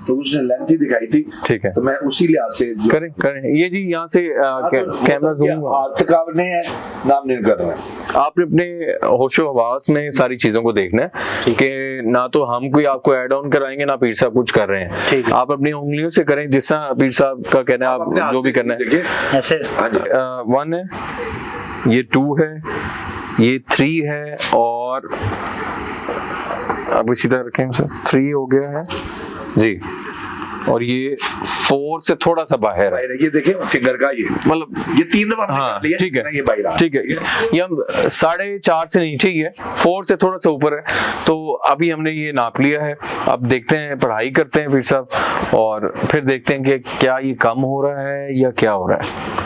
D: तो उसने लेंथ ही दिखाई थी,
A: ठीक है,
D: तो मैं उसी लिहाज से
A: करें ये जी यहाँ से कैमरा जूम
D: हाथ थकावने है नाम नहीं कर रहे हैं।
A: आपने अपने होशो हवास में सारी चीजों को देखना है कि ना तो हम कोई आपको ऐड ऑन कराएंगे ना पीर साहब कुछ कर रहे हैं, आप अपनी उंगलियों से करें जिससा पीर साहब का कहना है, आप जो भी करना है।
F: ऐसे
D: हाँ जी,
A: 1 है, ये 2 है, ये 3 है, और अब इसी तरह रखें सर, 3 हो गया है जी, और ये 4 से थोड़ा सा बाहर है,
D: ये देखें फिंगर का, ये
A: मतलब
D: ये 3 दफा
A: हाँ ठीक है,
D: ये बाहर
A: ठीक है, ये हम 4.5 से नीचे ही है, 4 से थोड़ा सा ऊपर है, तो अभी हमने ये नाप लिया है। अब देखते हैं, पढ़ाई करते हैं पीर साहब, और फिर देखते हैं कि क्या ये कम हो रहा है या क्या हो रहा है।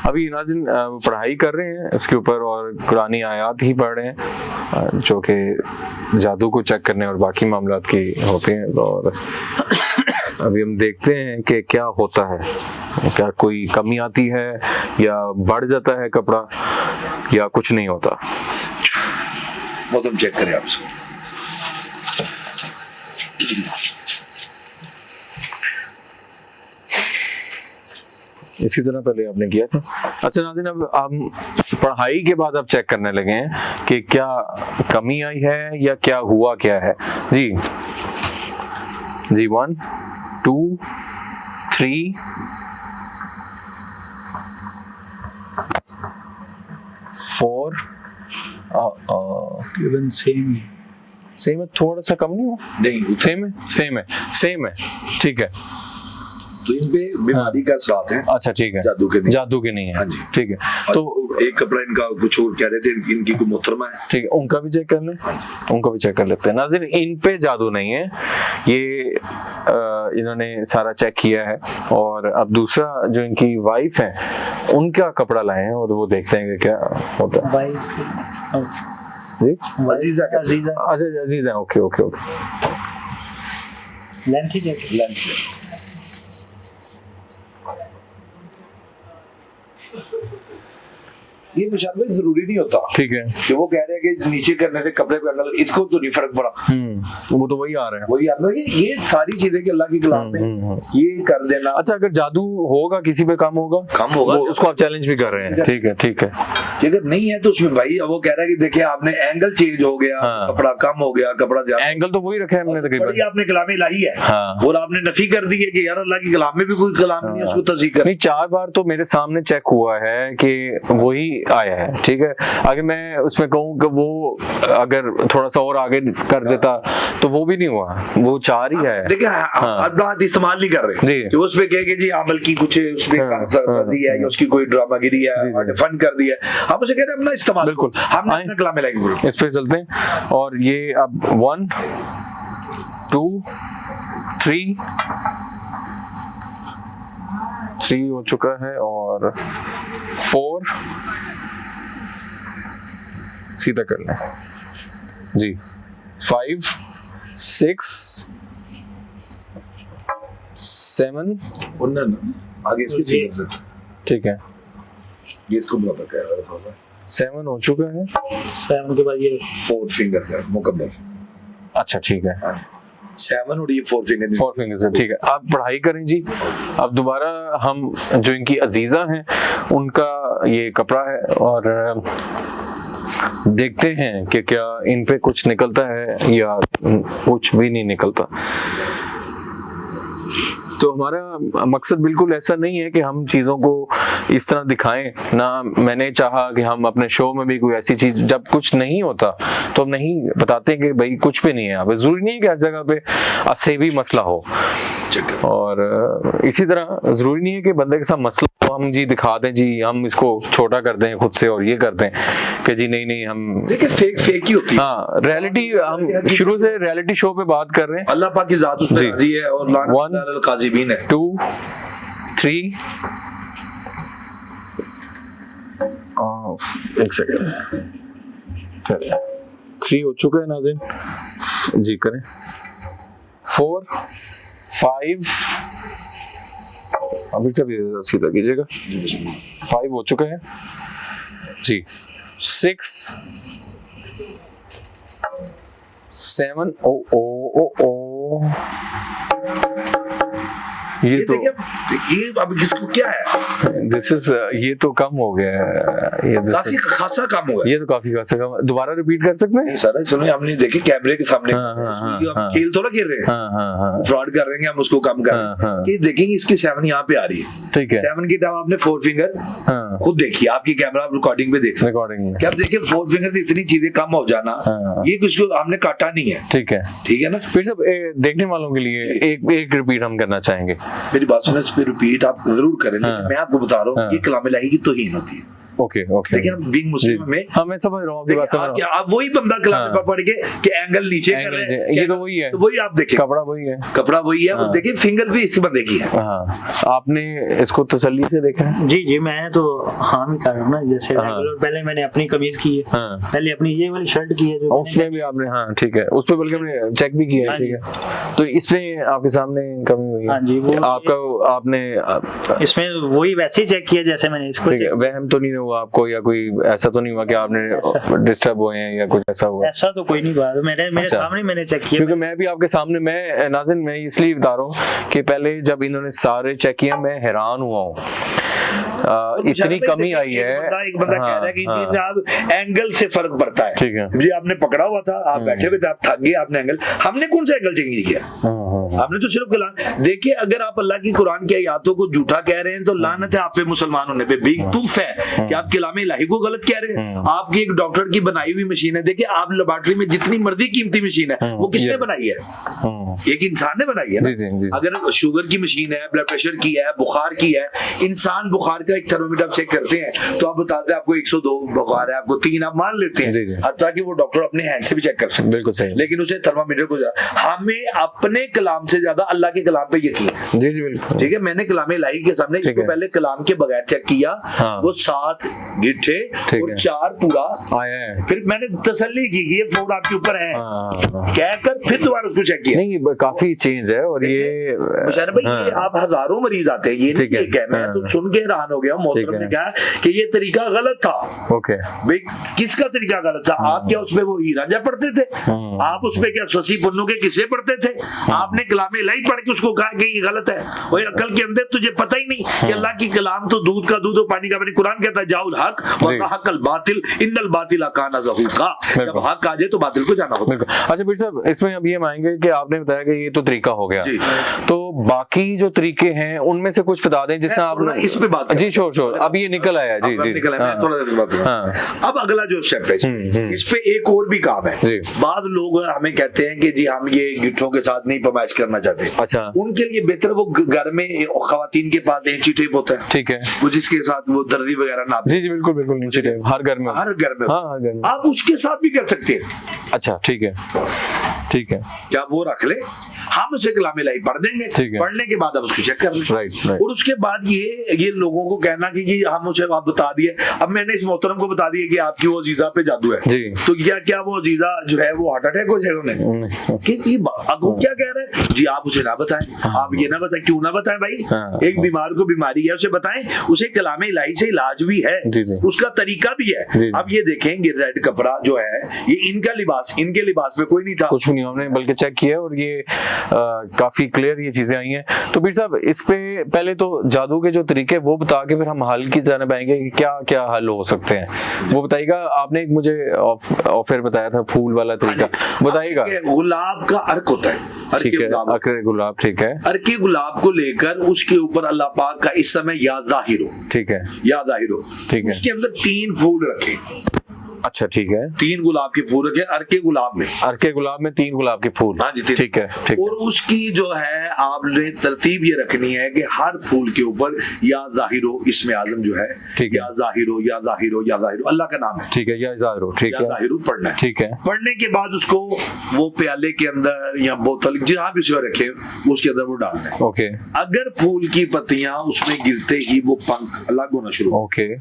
A: अभी नाज़रीन पढ़ाई कर रहे हैं इसके ऊपर, और कुरानी आयात ही पढ़ रहे हैं जो कि जादू को चेक करने और बाकी मामलात की होते हैं। और अभी हम देखते हैं कि क्या होता है, क्या कोई कमी आती है या बढ़ जाता है कपड़ा या कुछ नहीं होता।
D: वो तुम चेक करें आप इसको।
A: इसी तरह पहले आपने किया था। अच्छा नाज़रीन, अब हम पढ़ाई के बाद अब चेक करने लगे हैं कि क्या कमी आई है या क्या हुआ क्या है। जी 1 2 3 4
F: इवन सेम
A: सेम है, थोड़ा सा कम नहीं हुआ?
D: नहीं,
A: सेम है, ठीक है।
D: तो इन पे बीमारी का असरात है।
A: अच्छा ठीक है, जादू के नहीं है।
D: हाँ जी,
A: ठीक है।
D: तो एक कपड़ा इनका कुछ और कह रहे थे, इनकी कोई मोहतरमा है,
A: ठीक है, उनका भी चेक कर लें, उनका भी चेक कर लेते हैं। नाज़रीन, इन पे जादू नहीं है, ये इन्होंने सारा चेक किया है। और अब दूसरा जो इनकी वाइफ है उनका कपड़ा लाए हैं और वो देखते हैं कि क्या होता है।
F: भाई
A: जी
D: अजीजा का
F: अजीजा
A: अच्छा अजीज है, ओके ओके ओके।
F: लेंथ ही चेक
D: ये मुशार भाई जरूरी नहीं होता
A: ठीक है।
D: कि वो कह रहे हैं कि नीचे करने से कपड़े पे अंदर, इसको तो नहीं फर्क पड़ा,
A: वो तो वही आ रहा है।
D: वही आता है। ये सारी चीजें कि अल्लाह की कलाम में ये कर देना।
A: अच्छा अगर जादू होगा किसी पे कम होगा,
D: कम होगा,
A: वो उसको आप चैलेंज भी कर रहे हैं। ठीक है ठीक है।
D: कि अगर नहीं है तो उसमें भाई अब वो कह रहा है कि देखिए आपने एंगल चेंज हो गया,
A: हाँ।
D: कपड़ा कम हो गया, कपड़ा ज्यादा,
A: एंगल तो वही रखा है हमने
D: बड़ी
A: तकरीबन।
D: आपने कलाम इलाही है
A: हाँ।
D: और आपने नफी कर दी है कि यार अल्लाह की कलाम में भी कोई कलाम नहीं है, उसको तस्दीक कर।
A: नहीं 4 बार तो मेरे सामने चेक हुआ है कि वही आया है। ठीक है, अगर मैं उसमें कहूँ कि वो अगर थोड़ा सा और आगे कर देता तो वो भी नहीं हुआ, वो 4 ही है।
D: देखिए आप बात इस्तेमाल नहीं कर रहे
A: जी।
D: कि उस पे कहे कि जी अमल की कुछ उसमें दी है या उसकी कोई ड्रामागिरी है, आपने फन कर दिया है, आप उसे कह रहे हैं अपना इस्तेमाल।
A: बिल्कुल।
D: हमने अपना कलाम इलाही बोला।
A: इस पे चलते हैं और ये अब 1 2 3 हो चुका है और 4 सीधा कर लें जी। 5 6 7
D: उन्नन आगे इसके फिंगर से
A: ठीक है,
D: ये इसको बता क्या है थोड़ा सा
A: 7 हो चुका है।
F: 7 के बाद ये
D: 4 फिंगर है मुकम्मल।
A: अच्छा ठीक है,
D: 7 और ये 4 फिंगर
A: 4 फिंगर्स है। ठीक है, आप पढ़ाई करें जी। अब दोबारा हम जो इनकी अजीजा हैं उनका ये कपड़ा है और देखते हैं कि क्या इन पे कुछ निकलता है या कुछ भी नहीं निकलता। तो हमारा मकसद बिल्कुल ऐसा नहीं है कि हम चीज़ों को इस तरह दिखाएं ना। मैंने चाहा कि हम अपने शो में भी कोई ऐसी चीज़, जब कुछ नहीं होता तो हम नहीं बताते कि भाई कुछ भी नहीं है। अब ज़रूरी नहीं है कि हर जगह पे असेबी मसला हो, और इसी तरह ज़रूरी नहीं है कि बंदे के साथ मसला हो हम जी दिखा दें जी, हम इसको छोटा कर दें खुद से और ये कर दें कि जी नहीं नहीं हम
D: देखिए फेक ही होती है।
A: हाँ, रियलिटी हम शुरू से रियलिटी शो पे बात कर रहे हैं।
D: अल्लाह पाक की जात उसमें
A: जी।
D: राजी है और लानत काज़िबीन है।
A: 2 3 एक सेकंड 3 हो चुका है नाज़रीन जी, करें 4 5 अभी से भी सीधा कीजिएगा। 5 हो चुका है जी। 6 7 ओ ये तो
D: ये अब किसको क्या है,
A: दिस इज ये तो कम हो गया है, ये
D: काफी खासा काम हुआ है।
A: ये तो काफी खासा कम। दोबारा रिपीट कर सकते हैं?
D: नहीं सर सुनिए, हमने देखे कैमरे के सामने
A: हाँ,
D: खेल थोड़ा खेल रहे हैं, फ्रॉड कर रहे हैं, हम उसको कम कर रहे हैं कि देखेंगे इसकी 7 यहाँ पे आ रही है।
A: ठीक है,
D: 7 की टाइम आपने 4 फिंगर खुद देखिए, आपकी कैमरा रिकॉर्डिंग पे देख
A: रिकॉर्डिंग में
D: क्या आप देखिए 4 फिंगर से इतनी चीजें कम हो जाना, ये कुछ हमने काटा नहीं है।
A: ठीक है
D: ना।
A: फिर सब देखने वालों के लिए एक रिपीट हम करना चाहेंगे।
D: मेरी बात सुने, इस पे रिपीट आप जरूर करें, लेकिन मैं आपको बता रहा हूँ ये कलाम इलाही की तौहीन होती है।
A: ओके
D: लेकिन हम बीइंग मुस्लिम में
A: मैं समझ रहा हूँ आपकी बात, समझ रहा हूँ।
D: आप वही बंदा कलाम में पढ़ के कि एंगल नीचे कर रहे हैं,
A: ये तो वही है,
D: तो वही आप देखें,
A: कपड़ा वही है,
D: कपड़ा वही है, और देखिए फिंगर भी इस बंदे की है।
A: हाँ, आपने इसको तसल्ली से देखा है?
F: जी मैं तो हाँ भी कर रहा हूँ ना, जैसे पहले मैंने अपनी कमीज की है, पहले अपनी ये वाली शर्ट की है जो
A: उसमें भी आपने, हाँ ठीक है, उस पे बल्कि हमने चेक भी किया है। ठीक है, तो इसमें आपके सामने कमी हुई है?
F: हाँ जी, वो
A: आपका आपने
F: इसमें वही वैसे ही चेक किया जैसे मैंने इसको।
A: ठीक है, वहम तो नहीं हुआ आपको, या कोई ऐसा तो नहीं हुआ कि आपने डिस्टर्ब हुए हैं या कुछ ऐसा हुआ?
F: ऐसा तो कोई नहीं हुआ, मेरे सामने मैंने चेक किया।
A: क्योंकि मैं भी आपके सामने, मैं नाज़रीन मैं इसलिए बता रहा हूँ कि पहले जब इन्होंने सारे चेक किया मैं हैरान हुआ हूँ, इतनी कमी आई है।
D: एक बंदा कह रहा है कि आप एंगल से फर्क पड़ता है।
A: ठीक है
D: जी, आपने पकड़ा हुआ था, आप बैठे हुए थे, आप थक गए, आपने एंगल, हमने कौन सा एंगल चेंज किया? आपने तो सिर्फ कलाम देखिए, अगर आप अल्लाह की कुरान की आयतों को झूठा कह रहे हैं तो लानत है आप पे मुसलमान होने पे, बेवकूफ है कि आप कलाम इलाही को गलत कह रहे हैं। आपकी एक डॉक्टर की बनाई हुई मशीन है, देखिए आप लेबोरेटरी में जितनी मर्जी कीमती मशीन है वो किसने बनाई है? एक इंसान ने बनाई है ना। अगर शुगर की मशीन है, ब्लड प्रेशर की है, बुखार की है, इंसान बुखार का एक थर्मोमीटर चेक करते हैं तो आप बताते हैं आपको 102 बुखार है, आपको 3 आप मान लेते हैं, हत्ता कि वो डॉक्टर अपने हैंड से भी चेक कर सकते हैं।
A: बिल्कुल सही।
D: लेकिन उसे थर्मामीटर को हमें अपने कलाम से ज्यादा अल्लाह के कलाम पे यकीन है।
A: जी बिल्कुल।
D: ठीक है, मैंने कलाम इलाही के सामने इसको पहले कलाम के बगैर चेक किया, वो 7 गिट्ठे और 4 पूरा
A: आया है,
D: फिर मैंने तसल्ली की कि ये फोन आपके ऊपर है कहकर फिर दोबारा उसको चेक किया।
A: नहीं काफी चेंज है। और ये
D: मुशर्रफ भाई ये आप हजारों मरीज आते हैं, ये नहीं एक है। मैं तो सुन के हैरान हो गया, मोहतरम ने कहा कि ये तरीका गलत था।
A: ओके
D: भाई किसका तरीका गलत था? आप क्या उसमें वो हीराजा पढ़ते थे? आप उसमें क्या शशि पुन्नू के किस्से पढ़ते थे? आपने कलाम इलाही पढ़ के उसको कहा कि ये गलत है? और अकल के अंदर तुझे पता ही नहीं कि अल्लाह की कलाम तो दूध का दूध और पानी का पानी। कुरान कहता है जाउल हक व हकल बातिल इन्नल बातिल काना ज़हूका, जब हक आ जाए तो बातिल को जाना होता है।
A: अच्छा पीर साहब, इसमें अब ये मानेंगे कि आपने बताया कि ये तो तरीका हो गया, तो बाकी जो तरीके हैं उनमें से कुछ बता दें जिससे आप
D: इस पे बात
A: जी श्योर अब ये निकल आया। जी जी
D: निकल आया, थोड़ा सा बात करूं। अब अगला जो स्टेप है इस पे एक और भी काम है। बाद लोग हमें कहते हैं कि जी हम ये गिट्ठों के साथ नहीं पमाइश करना चाहते।
A: अच्छा,
D: उनके लिए बेहतर वो घर में खवातीन के पास इंची टेप होता है,
A: ठीक है,
D: वो जिसके साथ वो दर्जी वगैरह नाप।
A: जी जी बिल्कुल बिल्कुल, इंची टेप हर घर में,
D: हर घर में,
A: हाँ हर घर में।
D: आप उसके साथ भी कर सकते हैं।
A: अच्छा ठीक है ठीक है,
D: क्या वो रख ले, हम उसे कलाम इलाही पढ़ देंगे, पढ़ने के बाद आप उसको चेक कर लें।
A: राइट।
D: और उसके बाद ये लोगों को कहना कि जी हम उसे आप बता दिए, अब मैंने इस मोहतरम को बता दिया कि आपकी वो अजीजा पे जादू है
A: जी,
D: तो क्या वो अजीजा जो है वो हार्ट अटैक हो जाएगा उन्हें? कि वो क्या कह रहे हैं जी? आप उसे ना बताएं, आप ये ना बताएं। क्यों ना बताएं भाई? एक बीमार को बीमारी है उसे बताएं, उसे कलाम इलाही से इलाज भी है, उसका तरीका भी है। अब ये देखेंगे रेड कपड़ा जो है ये इनका लिबास, इनके लिबास में कोई नहीं था,
A: कुछ नहीं, हमने बल्कि चेक किया और ये काफी क्लियर ये चीजें आई हैं। तो पीर साहब इस पे पहले तो जादू के जो तरीके वो बता के फिर हम हल की जाने पाएंगे कि क्या क्या हल हो सकते हैं, वो बताइएगा। आपने एक मुझे ऑफर बताया था फूल वाला तरीका, बताइएगा।
D: गुलाब का अर्क होता है,
A: ठीक है, अर्के गुलाब, ठीक है,
D: अर्के गुलाब को लेकर उसके ऊपर अल्लाह पाक का इस समय या जाहिर हो,
A: ठीक है,
D: या जाहिर हो,
A: ठीक है,
D: उसके अंदर 3 फूल रखे।
A: अच्छा ठीक है,
D: 3 गुलाब के फूल रखे अर्के गुलाब में,
A: अर्के गुलाब में 3 गुलाब के फूल।
D: हाँ जी ठीक है, ठीक। और उसकी जो है आपने तरतीब ये रखनी है कि हर फूल के ऊपर या जाहिर हो इसमें आजम जो है,
A: ठीक है,
D: या जाहिर हो या जाहिर हो या जाहिर हो, अल्लाह का नाम है,
A: ठीक है, या जाहिर हो, ठीक है,
D: या जाहिर हो पढ़ना है,
A: ठीक है।
D: पढ़ने के बाद उसको वो प्याले के अंदर या बोतल जहाँ भी उसको रखे उसके अंदर वो डालना है।
A: ओके,
D: अगर फूल की पत्तियां उसमें गिरते ही वो पंख अलग होना शुरू,
A: ओके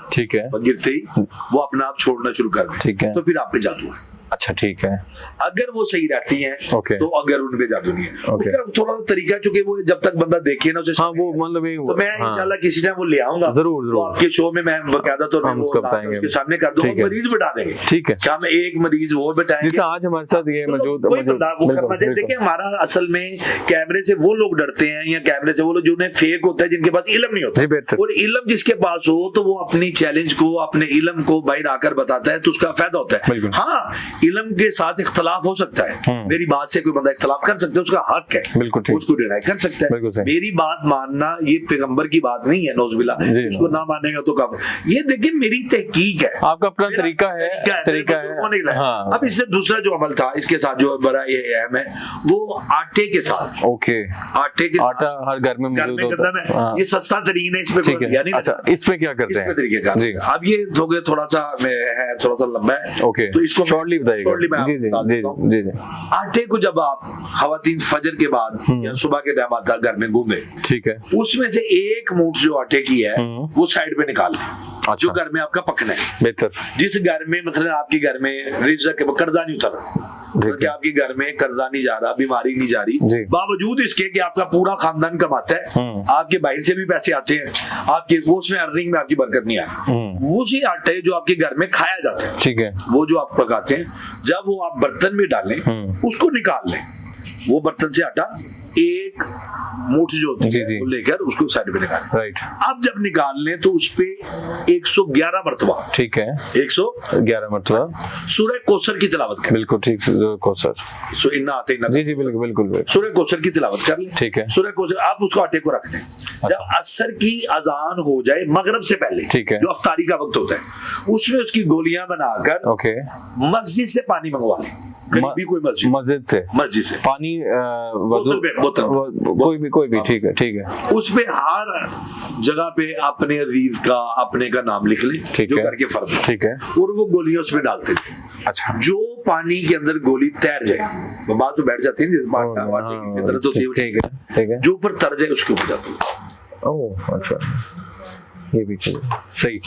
A: ठीक है,
D: गिरते ही वो अपना आप छोड़ना शुरू कर दे,
A: ठीक है,
D: तो फिर आप पे जादू है।
A: अच्छा ठीक है,
D: अगर वो सही रहती हैं तो अगर उन पे जादू नहीं है, उसका थोड़ा सा तरीका, चूंकि वो जब तक बंदा देखे ना उसे,
A: हाँ वो मतलब
D: तो मैं इंशाल्लाह किसी टाइम वो ले आऊंगा,
A: जरूर
D: तो आपके शो में मैं बकायदा तो
A: हम उसको बताएंगे,
D: उसके सामने कर दूंगा, मरीज बिठा देंगे,
A: ठीक है,
D: क्या मैं एक मरीज और बिठाएंगे
A: जैसे आज हमारे साथ ये मौजूद
D: करना चाहिए। देखिए हमारा असल में कैमरे से वो लोग डरते हैं, या कैमरे से वो लोग जिन्हें फेक होता है, जिनके पास इल्म नहीं होता, और इल्म जिसके पास हो तो वो अपनी चैलेंज को, अपने इल्म को बाहर आकर बताता है, तो उसका फायदा होता है। हाँ, इल्म के साथ इख्तलाफ हो सकता है, मेरी बात से कोई बंदा इख्तलाफ कर सकता है, उसका हक है, बिल्कुल उसको डिनाई कर सकता है। मेरी बात मानना ये पैगंबर की बात नहीं है, नौजुबिल्ला, उसको ना मानेगा तो कब। ये देखिए मेरी तहकीक है, आपका अपना तरीका है, तरीका है। हाँ। अब इससे दूसरा जो अमल था इसके साथ जो बड़ा ये अहम है, वो आटे के साथ,
A: ओके, आटे के आटा हर घर में मौजूद होता है,
D: ये सस्ता तरीन है, इसमें यानी
A: अच्छा इसमें क्या करते हैं
D: तरीके का। अब ये थोड़ा सा है, थोड़ा सा लंबा है, ओके, तो इसको शॉर्टली बताइएगा। जी जी जी जी जी। आटे को जब आप खवातीन फजर के बाद या सुबह के टाइम आता घर में घूमे, ठीक है, उसमें से एक मूठ जो आटे की है वो साइड पे निकाल लें, जो घर में आपका पकना है। बेहतर जिस घर में मतलब आपके घर में रिज़्क़ के कर्जा नहीं उतर रहा, कि आपके घर में कर्जा नहीं जा रहा, बीमारी नहीं जा रही, बावजूद इसके कि आपका पूरा खानदान कमाता है, आपके बाहर से भी पैसे आते हैं, आपके वो उसमें अर्निंग में आपकी बरकत नहीं आई, वो उसी आटे जो आपके घर में खाया जाता है, ठीक है, वो जो आप पकाते हैं, जब वो आप बर्तन में डालें उसको निकाल लें, वो बर्तन से आटा एक मुठ जो होती
A: जी,
D: है
A: जी।
D: वो लेकर उसको साइड पे निकालें।
A: राइट,
D: अब जब निकाल लें तो उस पे 111 मरतबा
A: ठीक है,
D: 111
A: मरतबा,
D: सूरह कौसर की तिलावत करें।
A: बिल्कुल ठीक कौसर,
D: सो इन्ना आते इन्ना
A: जी जी बिल्कुल बिल्कुल बिल्कुल।
D: सूरह कौसर की तिलावत कर लें।
A: ठीक है,
D: सूरह कौसर आप उसको आटे को रख दें। जब असर की अजान हो जाए मगरिब से पहले,
A: ठीक है।
D: जो अफ्तारी का वक्त होता है, उसमें उसकी गोलियां बनाकर
A: ओके,
D: मस्जिद से पानी मंगवा लें। करीबी कोई मस्जिद से
A: पानी
D: बोतल में,
A: कोई भी ठीक है,
D: उस पे हर जगह पे अपने अजीज का अपने का नाम लिख लें,
A: ठीक
D: जो
A: है।
D: करके फर्क है।
A: ठीक है,
D: और वो गोलियां उसमें डालते थे।
A: अच्छा,
D: जो पानी के अंदर गोली तैर जाए, वो बात तो बैठ जाती है ना, बांटा वाटे की तरह तो
A: ठीक है,
D: जो ऊपर तर जाए उसके ऊपर जाती है।
A: ओह अच्छा, ये भी चलिए सही,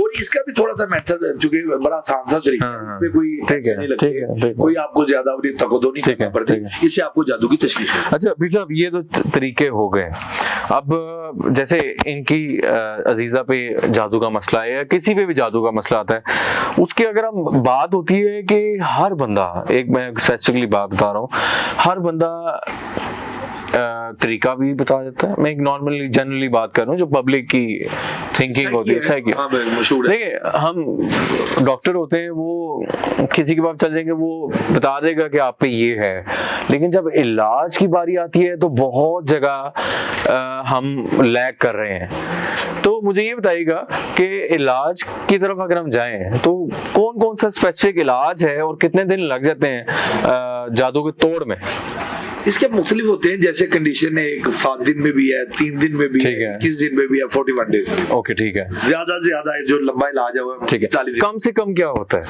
D: और इसका भी थोड़ा सा मेथड, चूंकि बड़ा आसान सा तरीका है,
A: हाँ,
D: इसमें कोई
A: ठीक है,
D: टेंशन नहीं लगती
A: ठीक है, ठीक है।
D: कोई आपको ज्यादा तकदो नहीं
A: ठीक
D: करना
A: है,
D: पड़ती,
A: ठीक है।
D: इससे आपको जादू की तशखीस होगी।
A: अच्छा पीर साहब, ये तो तरीके हो गए। अब जैसे इनकी अजीजा पे जादू का मसला है या किसी पे भी जादू का मसला आता है, उसकी अगर हम बात होती है कि हर बंदा, एक मैं स्पेसिफिकली बात बता रहा हूँ, हर बंदा तरीका भी बता देता है। मैं एक नॉर्मली जनरली बात कर रहा हूँ, जो पब्लिक की थिंकिंग होती है, सही की।
D: हाँ, मशहूर है।
A: देखिए, हम डॉक्टर होते हैं, वो किसी के पास चल जाएंगे, वो बता देगा कि आप पे ये है, लेकिन जब इलाज की बारी आती है तो बहुत जगह हम लैग कर रहे हैं। तो मुझे ये बताइएगा कि इलाज की तरफ अगर हम जाएं तो कौन कौन सा स्पेसिफिक इलाज है और कितने दिन लग जाते हैं जादू के तोड़ में?
D: इसके मुख्तलिफ होते हैं, जैसे कंडीशन है, एक 7 दिन में भी है, 3 दिन में भी
A: ठीक
D: है,
A: है।
D: 21 दिन में भी है, 41 डेज में।
A: ओके ठीक है,
D: ज्यादा से ज्यादा है जो लंबा इलाज है वो
A: ठीक है।
D: 40 दिन।
A: कम से कम क्या होता है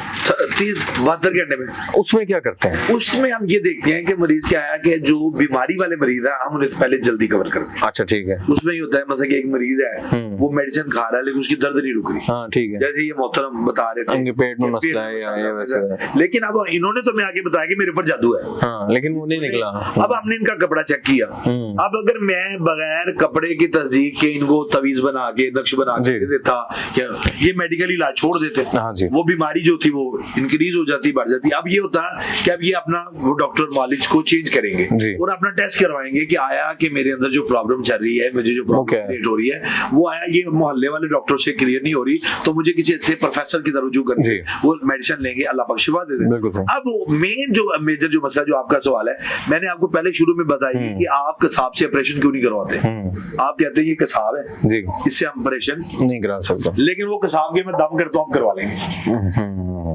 D: 72 घंटे में।
A: उसमें? क्या करते हैं
D: उसमें हम ये देखते हैं कि मरीज क्या है, कि जो बीमारी वाले मरीज है हम उन्हें पहले जल्दी कवर करते हैं।
A: अच्छा ठीक है,
D: उसमें ये होता है मतलब कि एक मरीज है, वो मेडिसिन खा रहा है लेकिन उसकी दर्द नहीं रुक रही,
A: हाँ ठीक है,
D: जैसे ये मोहतरम बता रहे थे
A: उनके पेट में
D: कि
A: मसला है या ये वैसा है।
D: लेकिन अब इन्होंने तो मैं आगे बताया कि मेरे ऊपर जादू है,
A: हाँ, लेकिन वो नहीं निकला।
D: अब हमने इनका कपड़ा चेक किया। अब अगर मैं बगैर कपड़े की तस्दीक के इनको तवीज बना के नक्श बना के
A: जी।
D: दे देता, या ये मेडिकल इलाज छोड़ देते,
A: हाँ जी।
D: वो बीमारी जो थी वो इंक्रीज हो जाती, बढ़ जाती। अब ये होता कि अब ये अपना वो डॉक्टर मालिज को चेंज करेंगे
A: जी।
D: और अपना टेस्ट करवाएंगे कि आया कि मेरे अंदर जो प्रॉब्लम चल रही है, मुझे जो
A: क्या
D: प्रॉब्लम
A: है?
D: क्रिएट हो रही है, वो आया ये मोहल्ले वाले डॉक्टर से क्लियर नहीं हो रही, तो मुझे किसी अच्छे प्रोफेसर की तरफ रुजू करनी
A: जी।
D: है, वो मेडिसिन लेंगे, अल्लाह पाक शिफा दे दे।
A: बिल्कुल सही।
D: अब मेन जो मेजर जो मसला जो आपका सवाल है, मैंने आपको पहले शुरू में बताया कि आप कसाब से ऑपरेशन क्यों नहीं करवाते। आप कहते हैं ये कसाब है
A: जी,
D: इससे हम ऑपरेशन
A: नहीं करा सकता।
D: लेकिन वो कसाब के मैं दम करता हूँ, हम करवा लेंगे।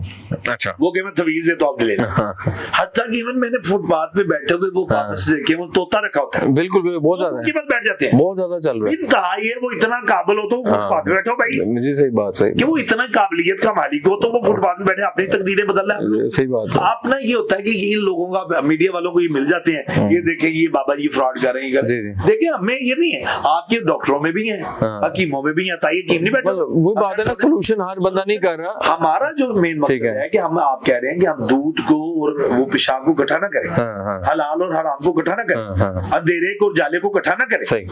A: अच्छा,
D: वो के मैं तवीज है तो आप ले लेना। हत्ता कि इवन मैंने फुटपाथ पे बैठे हुए वो वापस देखे, वो तोता रखा होता है,
A: बिल्कुल बिल्कुल, बहुत ज्यादा
D: उनके
A: है,
D: पास बैठ जाते हैं।
A: बहुत ज्यादा चल रहा
D: इंतहा ये वो इतना काबिल हो तो वो फुटपाथ पे बैठो भाई,
A: है। जी सही बात, सही
D: कि वो इतना काबिलियत का मालिक हो तो वो फुटपाथ पे बैठे अपनी तकदीरें बदल रहा है।
A: सही बात है।
D: अपना ये होता है कि इन लोगों का, मीडिया वालों को ये मिल जाते हैं, ये देखें ये बाबा जी फ्रॉड कर रहे हैं,
A: जी, जी।
D: देखिए हमें ये नहीं है, आपके डॉक्टरों में भी है, हकीमों में भी है, ताई हकीम नहीं बैठे।
A: वो बात है ना, सोल्यूशन हर बंदा नहीं कर रहा।
D: हमारा जो मेन
A: ठीक
D: मकसद
A: है।
D: है कि हम, आप कह रहे हैं कि हम दूध को और वो पेशाब को इकट्ठा ना करें,
A: हाँ, हाँ।
D: हलाल और हराम को इकट्ठा ना
A: हाँ,
D: करें,
A: हाँ।
D: अंधेरे को और जाले को इकट्ठा ना करें,
A: सही,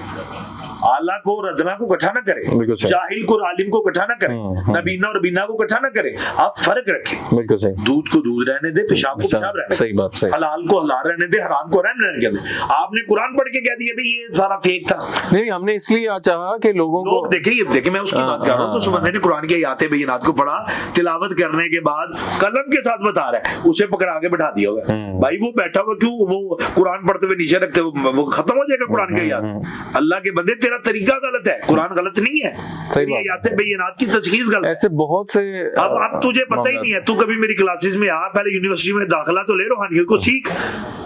D: आला को और अदना को इकट्ठा ना
A: बिल्कुल
D: करें,
A: सही।
D: जाहिल को और आलिम को इकट्ठा ना करें, नबीना और बीना को इकट्ठा ना करें। आप फर्क रखें,
A: बिल्कुल सही,
D: दूध को दूध रहने दे, पेशाब को पेशाब रहने दे,
A: सही बात, सही।
D: हलाल को हलाल रहने दे, हराम को हराम रहने दे। आपने कुरान पढ़ के कह दिया भाई ये सारा फेक था।
A: नहीं, हमने इसलिए चाहा कि लोगों को
D: लोग देखे, ये देखे, मैं उसकी बात कर रहा हूँ। तो उस बंदे ने कुरान की आयतें बेयिनात को पढ़ा, तिलावत करने के बाद कलम के साथ बता रहा है, उसे पकड़ा के बैठा दिया होगा। भाई वो बैठा हुआ क्यों, वो कुरान पढ़ते हुए नीचे रखते हुए वो खत्म हो जाएगा कुरान की आयत। अल्लाह के बंदे तेरा तरीका गलत है, कुरान गलत नहीं है, तेरी
A: बात।
D: आयतें बेयिनात की तशखीस गलत है।
A: ऐसे बहुत से
D: अब तुझे पता ही नहीं है, तू कभी मेरी क्लासेस में आ, पहले यूनिवर्सिटी में दाखिला तो ले, रूहानियत को सीख,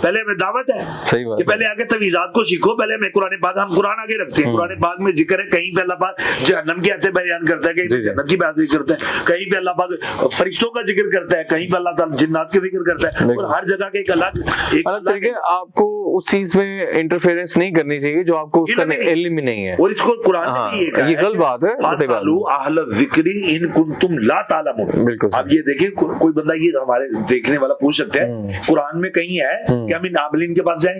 D: पहले हमें दावत है
A: सही बात
D: कि
A: है।
D: पहले आके तवीज़ात को सीखो, पहले हमें कुरान पाक, हम कुरान आगे रखते हैं, कुरान पाक में जिक्र है, कहीं पे अल्लाह पाक जहन्नम की आयतें बयान करता है, कहीं पे जन्नत की बात करता है, कहीं पे अल्लाह पाक फरिश्तों का जिक्र करता है, कहीं पे अल्लाह ताला जिन्नात के जिक्र करता है, और हर जगह के एक अलग
A: तरीके। आपको उस चीज में इंटरफेरेंस नहीं करनी चाहिए जो आपको उसका इल्म ही नहीं है,
D: और इसको कुरान में भी
A: ये गलत बात है।
D: फासलू अहल ज़िक्री इन कुंतुम ला तालमून।
A: बिल्कुल।
D: अब ये देखें, कोई बंदा ये हमारे देखने वाला पूछ सकते हैं, कुरान में कहीं है क्या हम इन आमिलीन के पास जाएं?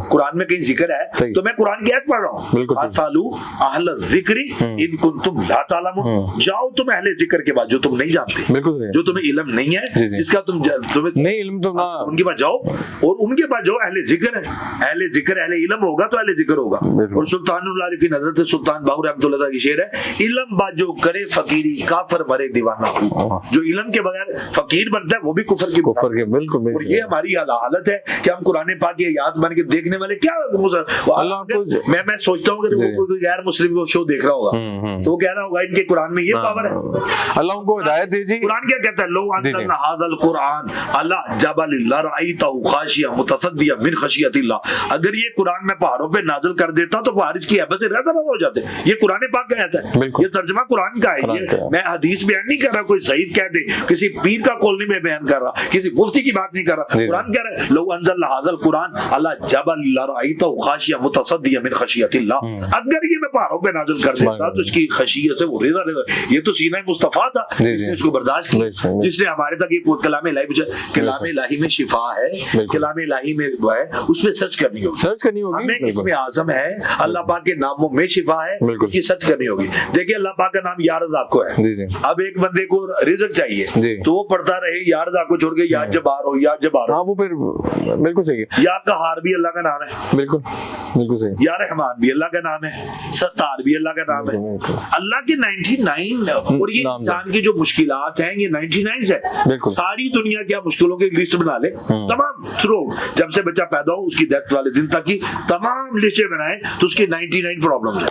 D: कुरान में कहीं जिक्र है
A: सही।
D: तो मैं कुरान की आयत पढ़ रहा हूँ,
A: बिल्कुल।
D: फासालू अहल ज़िक्री इन कुंतुम ला तालमून, जाओ तुम अहले जिक्र के पास जो तुम नहीं जानते,
A: बिल्कुल सही।
D: जो तुम्हें इल्म नहीं है,
A: जी, जी।
D: जिसका तुम्हें
A: नहीं इल्म तो ना,
D: उनके पास जाओ, और उनके पास जो अहले जिक्र है, अहले जिक्र अहले इल्म होगा तो अहले जिक्र होगा।
A: बिल्कुल।
D: और सुल्तानुल आरिफीन हज़रत सुल्तान बाहू रहमतुल्लाह की शेर है, इल्म बाजो करे फकीरी काफर मरे दीवाना। जो इल्म के बगैर फकीर बनता है वो भी कुफर की
A: कुफर के बिल्कुल
D: और ये हमारी हालत है कि हम कुरान पाक की याद बन के देखने वाले क्या
A: अल्लाह को-
D: मैं सोचता हूँ कि वो कोई गैर मुस्लिम वो शो देख रहा होगा तो वो कह रहा होगा इनके कुरान में ये पावर है।
A: अल्लाह उनको हिदायत दीजिए।
D: कुरान क्या कहता है, लो अंज़लना हाज़ल कुरान अला जबल लरअयतहु खाशिया मुतसद्दिया मिन खशियतिल्लाह। अगर ये कुरान में पहाड़ों पे नाज़िल कर देता तो पहाड़ इसकी हैबत से रहता हो जाते। ये कुरान पाक का कहता है,
A: बिल्कुल।
D: ये तर्जुमा कुरान का है।
A: कुरान का
D: ये
A: है।
D: मैं हदीस बयान नहीं कर रहा, कोई ज़ईफ कह दे, किसी पीर का कौल नहीं मैं बयान कर रहा, किसी मुफ्ती की बात नहीं कर रहा।
A: जी।
D: कुरान कह रहा है लो अंज़लना हाज़ल कुरान अला जबल लरअयतहु खाशिया मुतसद्दिया मिन खशियतिल्लाह। अगर ये मैं पहाड़ों पे नाज़िल कर देता तो इसकी खशियत से वो रेज़ा रेज़ा, ये तो सीना मुस्तफा था जिसने इसको बर्दाश्त किया, जिसने हमारे तक ये कलाम इलाही पहुंचा। कलाम इलाही में शिफा है, कलाम इलाही में वो है, उसमें सर्च करनी होगी,
A: सर्च करनी होगी।
D: हमें इसमें आजम है, अल्लाह पाक के नामों में शिफा है,
A: बिल्कुल।
D: उसकी सर्च करनी होगी। देखिए अल्लाह पाक का नाम या रज़ाक को है।
A: जी जी
D: अब एक बंदे को रिज़्क
A: जी।
D: चाहिए तो वो पढ़ता रहे या रज़ाक को छोड़ के या जबार हो या जबार हो,
A: हाँ वो फिर बिल्कुल सही है।
D: या कहार भी अल्लाह का नाम है,
A: बिल्कुल बिल्कुल सही।
D: या रहमान भी अल्लाह का नाम है, सत्तार भी अल्लाह का नाम है। अल्लाह के 99 और ये
A: नाम है।
D: इंसान की जो मुश्किलात हैं ये 99 है।
A: बिल्कुल।
D: सारी दुनिया की आप मुश्किलों की एक लिस्ट बना ले, तमाम थ्रू जब से बच्चा पैदा हो उसकी डेथ वाले दिन तक की तमाम लिस्टें बनाए तो उसकी 99 प्रॉब्लम है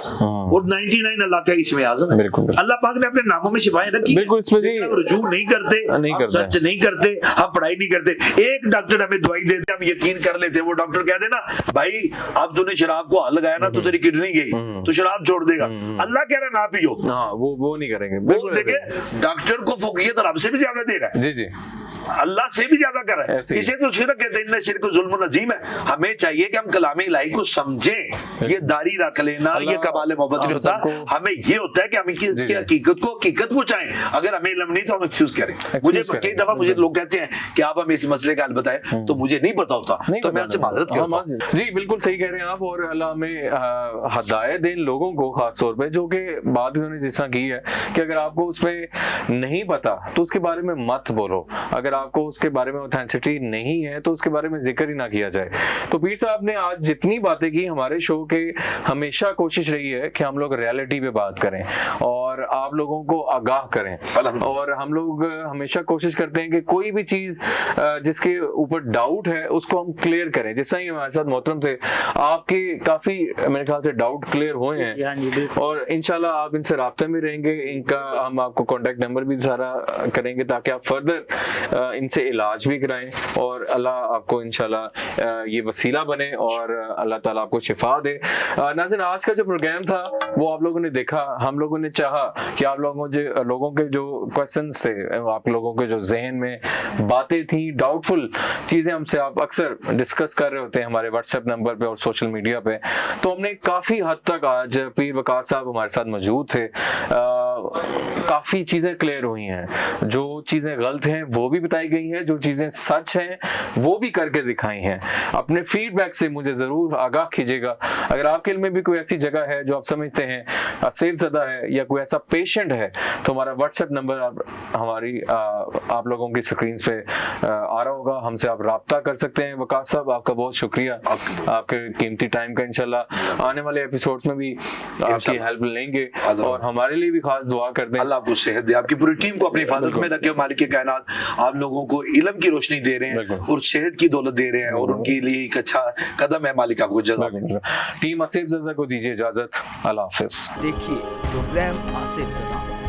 D: और 99 अल्लाह का इसमें आज़म है।
A: बिल्कुल।
D: अल्लाह पाक ने अपने नामों में शिफाएं रखी,
A: बिल्कुल, इसमें
D: लेकिन हम रुजू नहीं करते,
A: नहीं
D: हम
A: करते।
D: सर्च नहीं करते, हम पढ़ाई नहीं करते। एक डॉक्टर हमें दवाई देते हम यकीन कर लेते, वो डॉक्टर कहते ना भाई अब तूने शराब को हाथ लगाया ना तो तेरी किडनी गई तो शराब छोड़ देगा। अल्लाह कह रहा ना पियो,
A: हाँ वो नहीं करेंगे।
D: वो
A: बिल्कुल
D: देखिए डॉक्टर को फौकियत रब से भी ज्यादा दे रहा है,
A: जी जी
D: अल्लाह से भी ज्यादा कर रहा है।
A: ऐसे ही।
D: इसे तो शिरक कहते हैं, इन्ना शिरक जुल्म नजीम है। हमें चाहिए कि हम कलाम इलाही को समझें, ये दारी रख लेना ये कमाल मोहब्बत नहीं होता।
A: सबको-
D: हमें ये होता है कि हम इसकी
A: जी।
D: हकीकत को हकीकत पहुंचाएं। अगर हमें इल्म नहीं तो हम एक्सक्यूज करें। मुझे
A: करें,
D: कई दफा मुझे लोग कहते हैं कि आप हमें इस मसले का हल बताएं तो मुझे नहीं पता होता,
A: नहीं
D: तो मैं आपसे माजरत करता हूं।
A: जी बिल्कुल सही कह रहे हैं आप। और अल्लाह में हदायत दें लोगों को खास तौर पे जो कि बात उन्होंने जिस तरह की है कि अगर आपको उसमें नहीं पता तो उसके बारे में मत बोलो, अगर आपको उसके बारे में ऑथेंटिसिटी नहीं है तो उसके बारे में जिक्र ही ना किया जाए। तो पीर साहब ने आज जितनी बातें की हमारे शो के हमेशा कोशिश रही है कि हम लोग रियलिटी पे बात करें और आप लोगों को आगाह करें। और हम लोग हमेशा कोशिश करते हैं कि कोई भी चीज जिसके ऊपर डाउट है उसको हम क्लियर करें। जैसा ही हमारे साथ मोहतरम थे, आपके काफी मेरे ख्याल से डाउट क्लियर हुए हैं
F: हाँ जी, बिल्कुल।
A: और इंशाल्लाह आप इनसे राब्ते में रहेंगे। इनका हम आपको कांटेक्ट नंबर भी सारा करेंगे ताकि आप फर्दर इनसे इलाज भी कराएं और अल्लाह आपको इंशाल्लाह ये वसीला बने और अल्लाह ताला आपको शिफा दे। नाज़रीन, आज का जो प्रोग्राम था वो आप लोगों ने देखा, हम लोगों ने चाहा कि आप लोगों के जो क्वेश्चंस थे, आप लोगों के जो जहन में बातें थी, डाउटफुल चीजें हमसे आप अक्सर डिस्कस कर रहे होते हैं हमारे व्हाट्सएप नंबर पे और सोशल मीडिया पे, तो हमने काफी हद तक आज पीर वकार साहब हमारे साथ मौजूद थे, काफी चीजें क्लियर हुई हैं, जो चीजें गलत हैं वो भी बताई गई हैं, जो चीजें सच हैं वो भी करके दिखाई हैं। अपने फीडबैक से मुझे जरूर आगाह कीजिएगा। अगर आपके इल्म में भी कोई ऐसी जगह है जो आप समझते हैं आसिफ ज़दा है या कोई ऐसा पेशेंट है तो हमारा व्हाट्सएप नंबर आप लोगों की स्क्रीन पे आ रहा होगा, हमसे आप राब्ता कर सकते हैं। वकार साहब, आपका बहुत शुक्रिया आपके कीमती टाइम का। इंशाल्लाह आने वाले एपिसोड्स में भी आपकी हेल्प लेंगे और हमारे लिए भी खास दुआ कर दें।
D: अल्लाह आपको सेहत दे, आपकी पूरी टीम को अपनी हिफाजत में रखे। मालिक कायनात आप लोगों को इल्म की रोशनी दे रहे हैं और सेहत की दौलत दे रहे हैं और उनके लिए एक अच्छा कदम है। मालिक आपको जज़ा दे।
A: टीम आसिफ ज़दा को दीजिए इजाजत। अल्लाह हाफिज़।
E: देखिए प्रोग्राम आसिफ ज़दा।